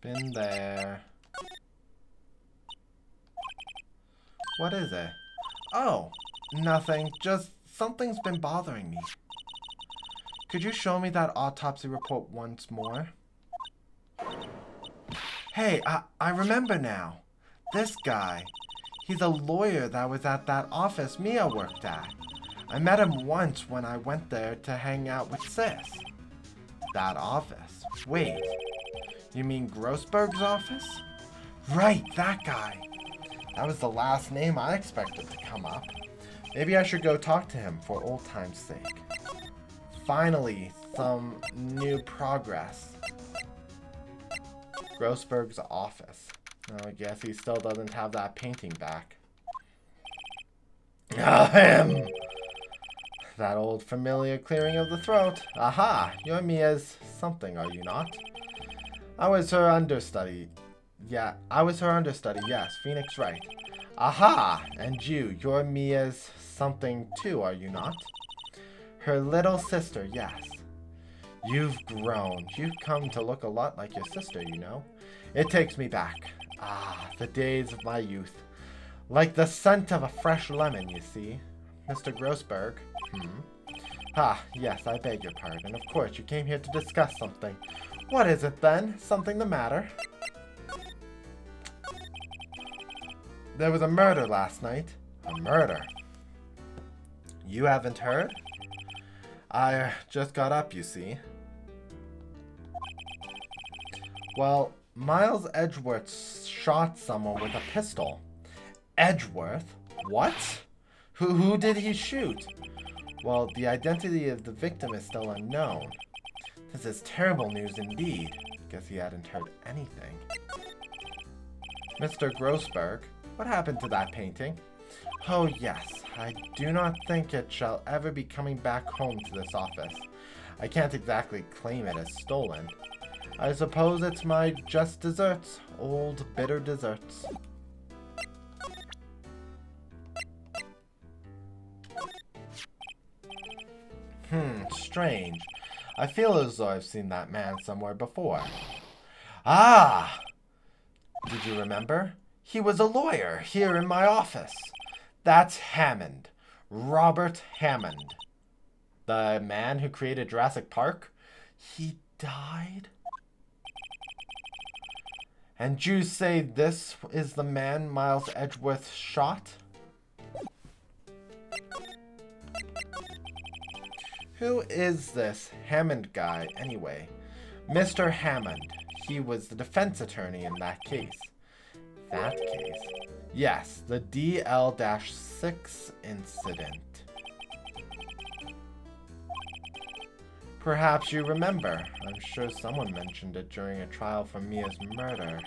Been there. What is it? Oh, nothing. Just something's been bothering me. Could you show me that autopsy report once more? Hey, I remember now. This guy. He's a lawyer that was at that office Mia worked at. I met him once when I went there to hang out with Sis. That office? Wait. You mean Grossberg's office? Right, that guy. That was the last name I expected to come up. Maybe I should go talk to him for old time's sake. Finally, some new progress. Grossberg's office. Oh, I guess he still doesn't have that painting back. Ahem! That old familiar clearing of the throat. Aha! You're Mia's something, are you not? I was her understudy. Yeah, I was her understudy, yes. Phoenix Wright. Aha! And you're Mia's something too, are you not? Her little sister, yes. You've grown. You've come to look a lot like your sister, you know. It takes me back. Ah, the days of my youth. Like the scent of a fresh lemon, you see. Mr. Grossberg. Ah, yes, I beg your pardon. Of course, you came here to discuss something. What is it, then? Something the matter? There was a murder last night. A murder? You haven't heard? I just got up, you see. Well, Miles Edgeworth shot someone with a pistol. Edgeworth? What? Who did he shoot? Well, the identity of the victim is still unknown. This is terrible news indeed. Guess he hadn't heard anything. Mr. Grossberg, what happened to that painting? Oh yes, I do not think it shall ever be coming back home to this office. I can't exactly claim it as stolen. I suppose it's my just desserts, old bitter desserts. Strange. I feel as though I've seen that man somewhere before. Ah! Did you remember? He was a lawyer here in my office. That's Hammond. Robert Hammond. The man who created Jurassic Park? He died? And you say this is the man Miles Edgeworth shot? Who is this Hammond guy, anyway? Mr. Hammond. He was the defense attorney in that case. That case? Yes, the Dl6 Incident. Perhaps you remember. I'm sure someone mentioned it during a trial for Mia's murder.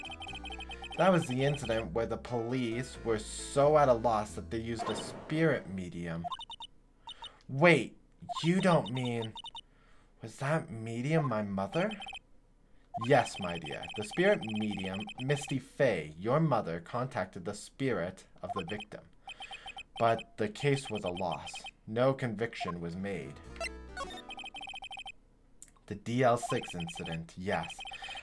That was the incident where the police were so at a loss that they used a spirit medium. Wait, you don't mean... Was that medium my mother? Yes, my dear. The spirit medium, Mia Fey, your mother, contacted the spirit of the victim. But the case was a loss. No conviction was made. The Dl6 incident, yes,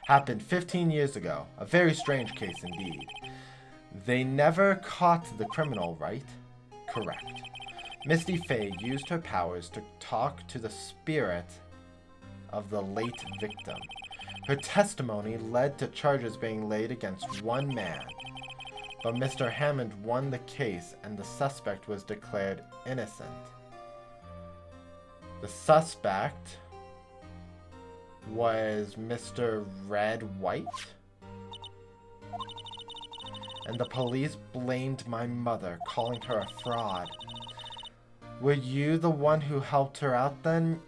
happened 15 years ago. A very strange case indeed. They never caught the criminal, right? Correct. Mia Fey used her powers to talk to the spirit of the late victim. Her testimony led to charges being laid against one man. But Mr. Hammond won the case and the suspect was declared innocent. The suspect was Mr. Red White? And the police blamed my mother, calling her a fraud. Were you the one who helped her out then?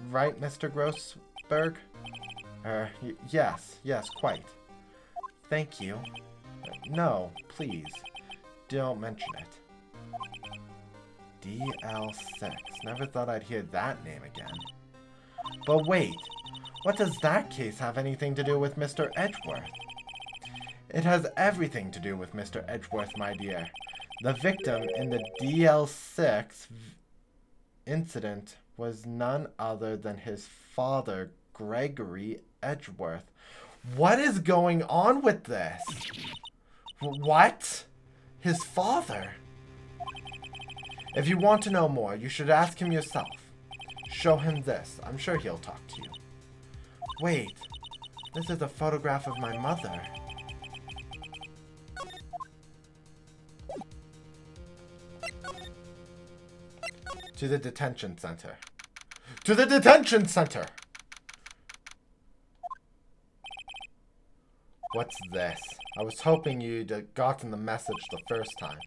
Right, Mr. Grossberg? Yes, quite. Thank you. No, please, don't mention it. Dl6. Never thought I'd hear that name again. But wait, what does that case have anything to do with Mr. Edgeworth? It has everything to do with Mr. Edgeworth, my dear. The victim in the Dl6 incident was none other than his father, Gregory Edgeworth. What is going on with this? What? His father? If you want to know more, you should ask him yourself. Show him this. I'm sure he'll talk to you. Wait, this is a photograph of my mother. To the detention center. To the detention center! What's this? I was hoping you'd gotten the message the first time.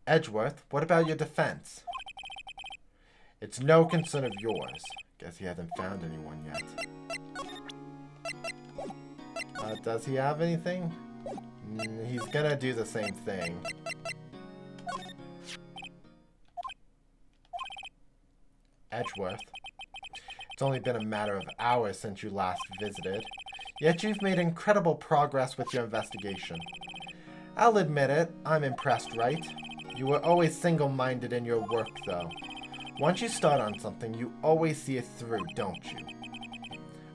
Edgeworth, what about your defense? It's no concern of yours. Guess he hasn't found anyone yet. Does he have anything? He's gonna do the same thing. Edgeworth. It's only been a matter of hours since you last visited, yet you've made incredible progress with your investigation. I'll admit it, I'm impressed, right? You were always single-minded in your work, though. Once you start on something, you always see it through, don't you?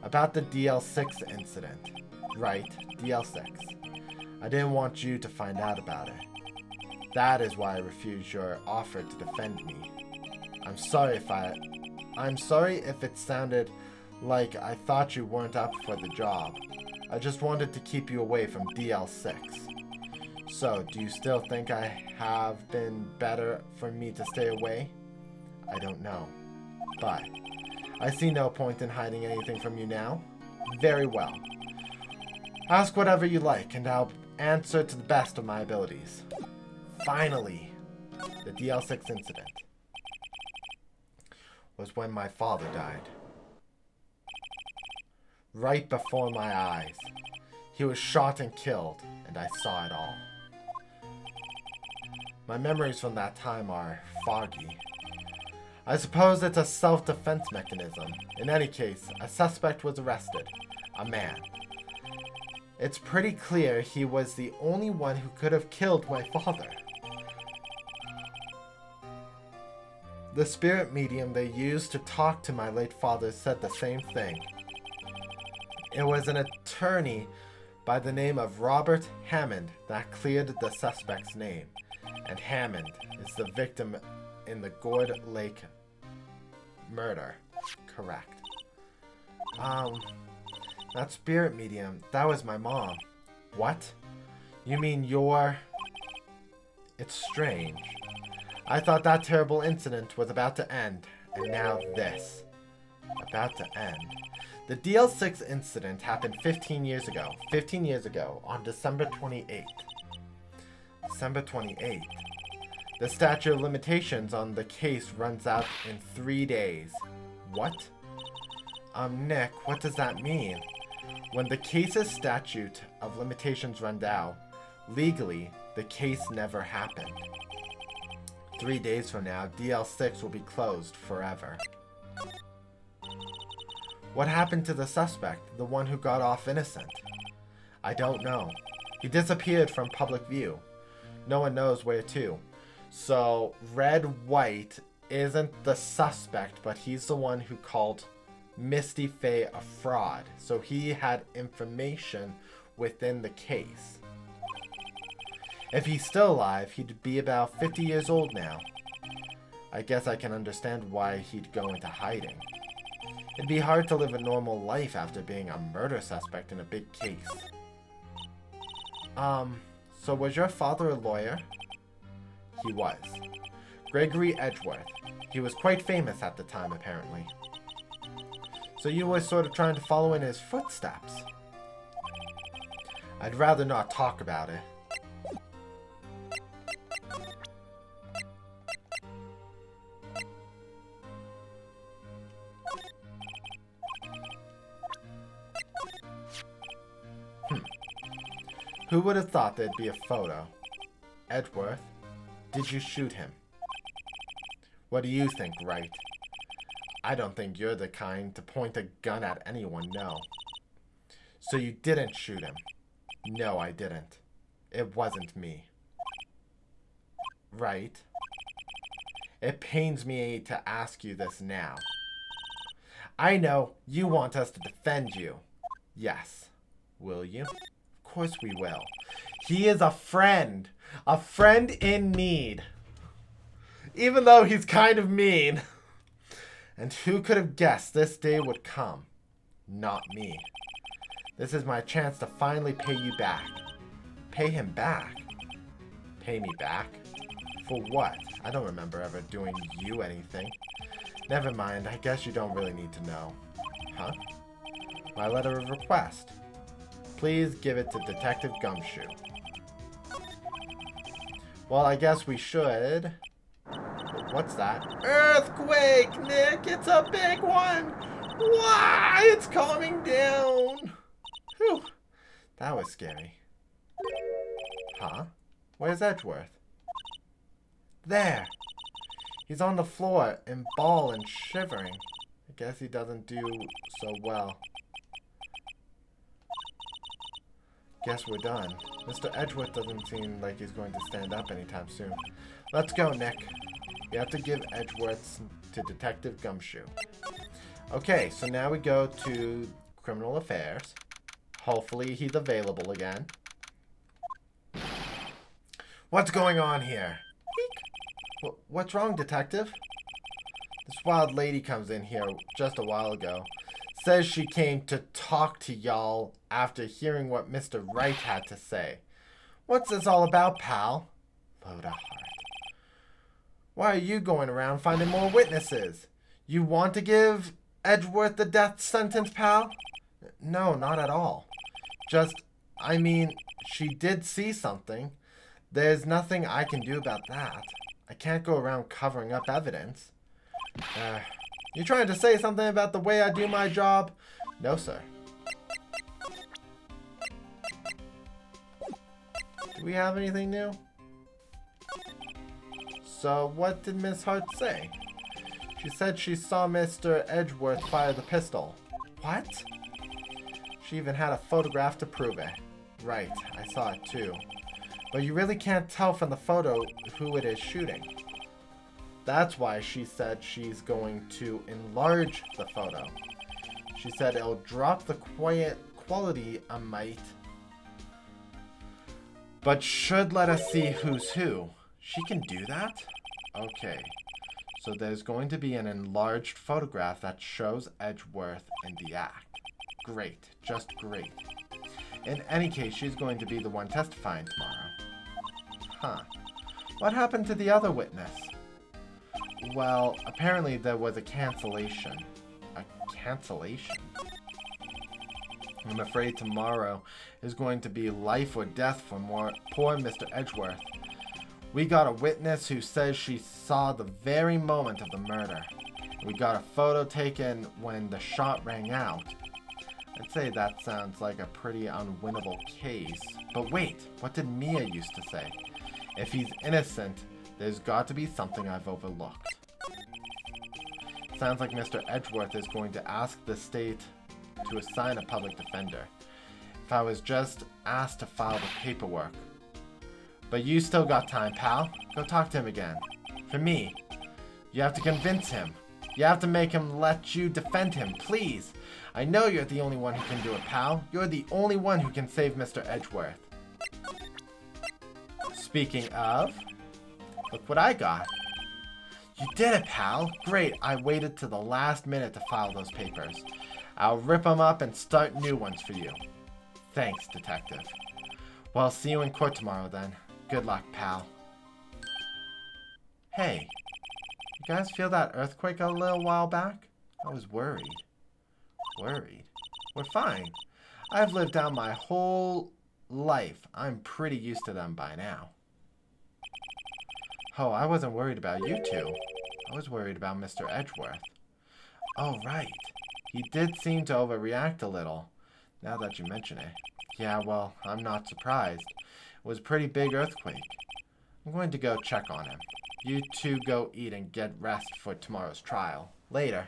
About the Dl6 incident. Right, Dl6. I didn't want you to find out about it. That is why I refused your offer to defend me. I'm sorry if it sounded like I thought you weren't up for the job. I just wanted to keep you away from Dl6. So, do you still think I have been better for me to stay away? I don't know. But I see no point in hiding anything from you now. Very well. Ask whatever you like, and I'll answer to the best of my abilities. Finally, the Dl6 incident was when my father died. Right before my eyes. He was shot and killed, and I saw it all. My memories from that time are foggy. I suppose it's a self-defense mechanism. In any case, a suspect was arrested. A man. It's pretty clear he was the only one who could have killed my father. The spirit medium they used to talk to my late father said the same thing. It was an attorney by the name of Robert Hammond that cleared the suspect's name. And Hammond is the victim in the Gourd Lake murder. Correct. That spirit medium, that was my mom. What? You mean you're... It's strange. I thought that terrible incident was about to end, and now this. About to end. The Dl6 incident happened 15 years ago. 15 years ago, on December 28th. December 28th. The statute of limitations on the case runs out in 3 days. What? Nick, what does that mean? When the case's statute of limitations runs out, legally, the case never happened. 3 days from now, Dl6 will be closed forever. What happened to the suspect, the one who got off innocent? I don't know. He disappeared from public view. No one knows where to. So, Red White isn't the suspect, but he's the one who called Misty Fey a fraud. So he had information within the case. If he's still alive, he'd be about 50 years old now. I guess I can understand why he'd go into hiding. It'd be hard to live a normal life after being a murder suspect in a big case. So was your father a lawyer? He was. Gregory Edgeworth. He was quite famous at the time, apparently. So you were sort of trying to follow in his footsteps. I'd rather not talk about it. Who would have thought there'd be a photo? Edgeworth, did you shoot him? What do you think, Wright? I don't think you're the kind to point a gun at anyone, no. So you didn't shoot him? No, I didn't. It wasn't me. Right? It pains me to ask you this now. I know you want us to defend you. Yes. Will you? Of course we will. He is a friend. A friend in need. Even though he's kind of mean. And who could have guessed this day would come? Not me. This is my chance to finally pay you back. Pay him back? Pay me back? For what? I don't remember ever doing you anything. Never mind, I guess you don't really need to know. Huh? My letter of request. Please give it to Detective Gumshoe. Well, I guess we should. What's that? Earthquake, Nick! It's a big one! Why? It's coming down! Whew. That was scary. Huh? Where's Edgeworth? There! He's on the floor, in ball and shivering. I guess he doesn't do so well. Guess we're done. Mr. Edgeworth doesn't seem like he's going to stand up anytime soon. Let's go, Nick. We have to give Edgeworth to Detective Gumshoe. Okay, so now we go to Criminal Affairs. Hopefully he's available again. What's going on here? What's wrong, Detective? This wild lady comes in here just a while ago. Says she came to talk to y'all after hearing what Mr. Wright had to say. What's this all about, pal? Load of heart. Why are you going around finding more witnesses? You want to give Edgeworth the death sentence, pal? No, not at all. Just, I mean, she did see something. There's nothing I can do about that. I can't go around covering up evidence. You trying to say something about the way I do my job? No, sir. Do we have anything new? So, what did Miss Hart say? She said she saw Mr. Edgeworth fire the pistol. What? She even had a photograph to prove it. Right, I saw it too. But you really can't tell from the photo who it is shooting. That's why she said she's going to enlarge the photo. She said it'll drop the quality a mite, but should let us see who's who. She can do that? Okay. So there's going to be an enlarged photograph that shows Edgeworth in the act. Great. Just great. In any case, she's going to be the one testifying tomorrow. Huh. What happened to the other witness? Well, apparently there was a cancellation. A cancellation? I'm afraid tomorrow is going to be life or death for poor Mr. Edgeworth. We got a witness who says she saw the very moment of the murder. We got a photo taken when the shot rang out. I'd say that sounds like a pretty unwinnable case. But wait, what did Mia used to say? If he's innocent, there's got to be something I've overlooked. Sounds like Mr. Edgeworth is going to ask the state to assign a public defender. If I was just asked to file the paperwork. But you still got time, pal. Go talk to him again. For me, you have to convince him. You have to make him let you defend him, please. I know you're the only one who can do it, pal. You're the only one who can save Mr. Edgeworth. Speaking of, look what I got. You did it, pal. Great, I waited to the last minute to file those papers. I'll rip them up and start new ones for you. Thanks, Detective. Well, see you in court tomorrow then. Good luck, pal. Hey, you guys feel that earthquake a little while back? I was worried. Worried? We're fine. I've lived out my whole life. I'm pretty used to them by now. Oh, I wasn't worried about you two. I was worried about Mr. Edgeworth. Oh, right. He did seem to overreact a little, now that you mention it. Yeah, well, I'm not surprised. It was a pretty big earthquake. I'm going to go check on him. You two go eat and get rest for tomorrow's trial. Later.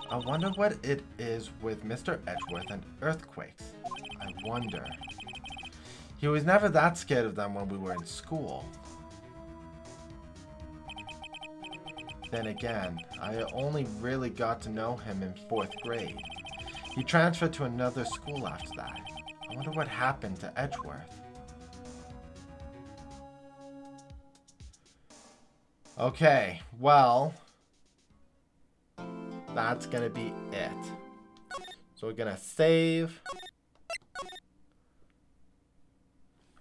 I wonder what it is with Mr. Edgeworth and earthquakes. I wonder. He was never that scared of them when we were in school. Then again, I only really got to know him in 4th grade. He transferred to another school after that. I wonder what happened to Edgeworth. Okay, well, that's gonna be it. So we're gonna save.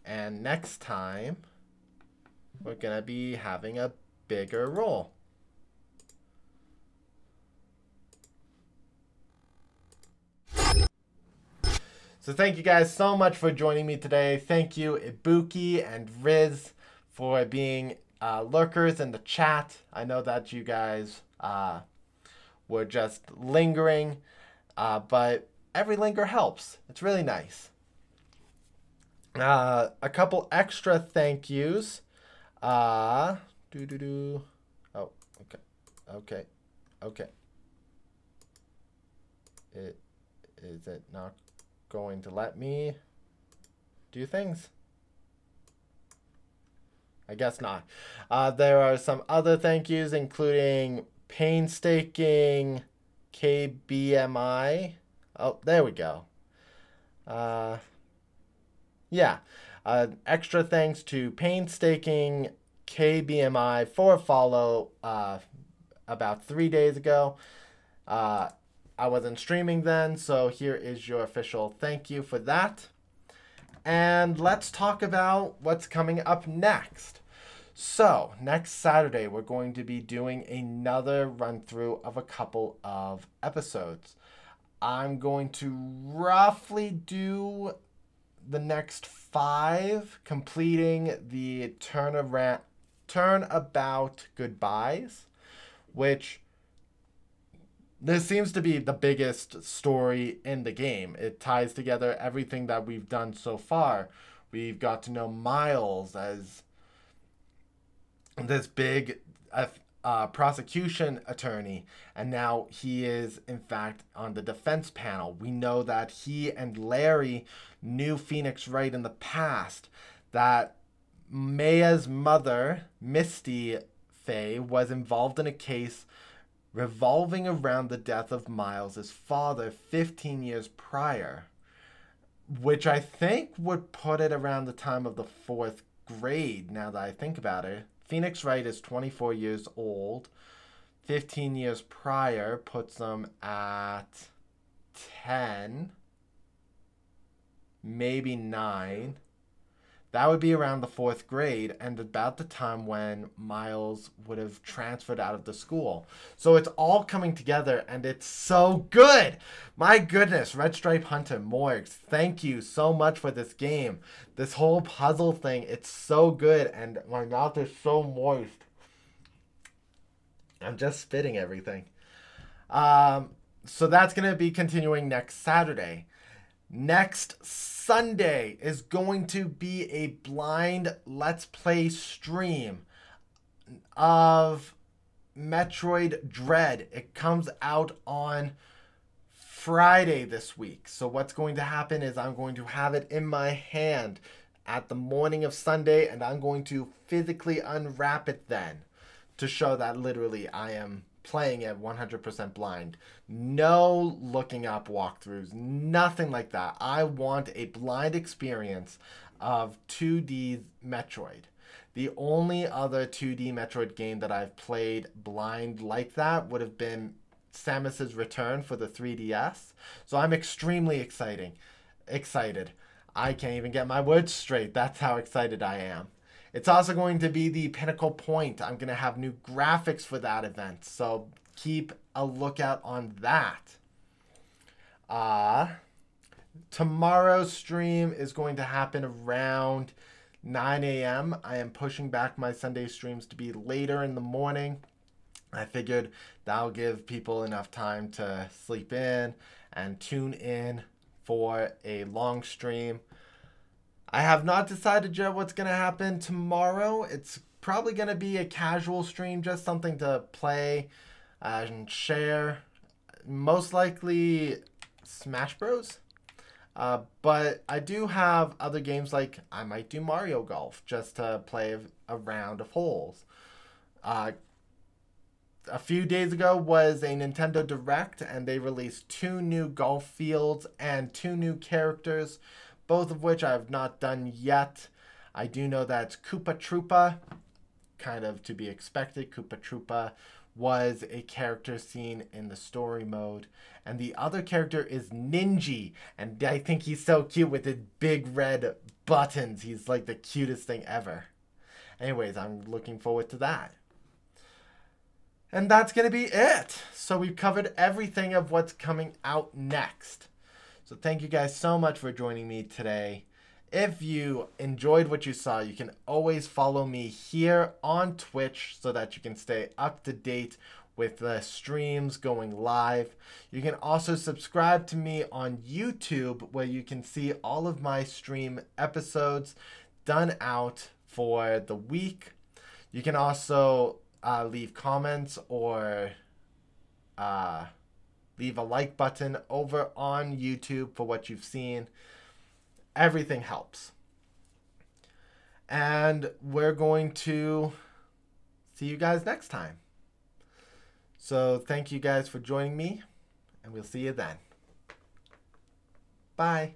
And next time, we're gonna be having a bigger role. So thank you guys so much for joining me today. Thank you, Ibuki and Riz, for being lurkers in the chat. I know that you guys were just lingering, but every linger helps. It's really nice. A couple extra thank yous. Oh, okay. Is it not going to let me do things? I guess not. There are some other thank yous, including Painstaking KBMI. Oh, there we go. Yeah. Extra thanks to Painstaking KBMI for a follow about 3 days ago. I wasn't streaming then, so here is your official thank you for that. And let's talk about what's coming up next. So, next Saturday, we're going to be doing another run-through of a couple of episodes. I'm going to roughly do the next 5, completing the Turnabout Goodbyes, which this seems to be the biggest story in the game. It ties together everything that we've done so far. We've got to know Miles as this big prosecution attorney, and now he is, in fact, on the defense panel. We know that he and Larry knew Phoenix Wright in the past, that Mia's mother, Misty Fey, was involved in a case revolving around the death of Miles' father 15 years prior, which I think would put it around the time of the 4th grade, now that I think about it. Phoenix Wright is 24 years old. 15 years prior puts them at 10, maybe 9. That would be around the 4th grade and about the time when Miles would have transferred out of the school. So it's all coming together and it's so good. My goodness, Red Stripe Hunter, Morgs, thank you so much for this game. This whole puzzle thing, it's so good and my mouth is so moist. I'm just spitting everything. So that's going to be continuing next Saturday. Next Sunday is going to be a blind Let's Play stream of Metroid Dread. It comes out on Friday this week. So what's going to happen is I'm going to have it in my hand at the morning of Sunday, and I'm going to physically unwrap it then to show that literally I am playing it 100% blind. No looking up walkthroughs, nothing like that. I want a blind experience of 2D Metroid. The only other 2D Metroid game that I've played blind like that would have been Samus's Return for the 3DS. So I'm extremely excited. I can't even get my words straight. That's how excited I am. It's also going to be the Pinnacle Point. I'm going to have new graphics for that event, so keep a lookout on that. Tomorrow's stream is going to happen around 9 a.m. I am pushing back my Sunday streams to be later in the morning. I figured that'll give people enough time to sleep in and tune in for a long stream. I have not decided yet what's going to happen tomorrow. It's probably going to be a casual stream, just something to play and share. Most likely Smash Bros. But I do have other games, like I might do Mario Golf just to play a round of holes. A few days ago was a Nintendo Direct, and they released 2 new golf fields and 2 new characters, both of which I have not done yet. I do know that Koopa Troopa, kind of to be expected. Koopa Troopa was a character seen in the story mode. And the other character is Ninji, and I think he's so cute with his big red buttons. He's like the cutest thing ever. Anyways, I'm looking forward to that. And that's going to be it. So we've covered everything of what's coming out next. So thank you guys so much for joining me today. If you enjoyed what you saw, you can always follow me here on Twitch so that you can stay up to date with the streams going live. You can also subscribe to me on YouTube, where you can see all of my stream episodes done out for the week. You can also leave comments or leave a like button over on YouTube for what you've seen. Everything helps. And we're going to see you guys next time. So thank you guys for joining me, and we'll see you then. Bye.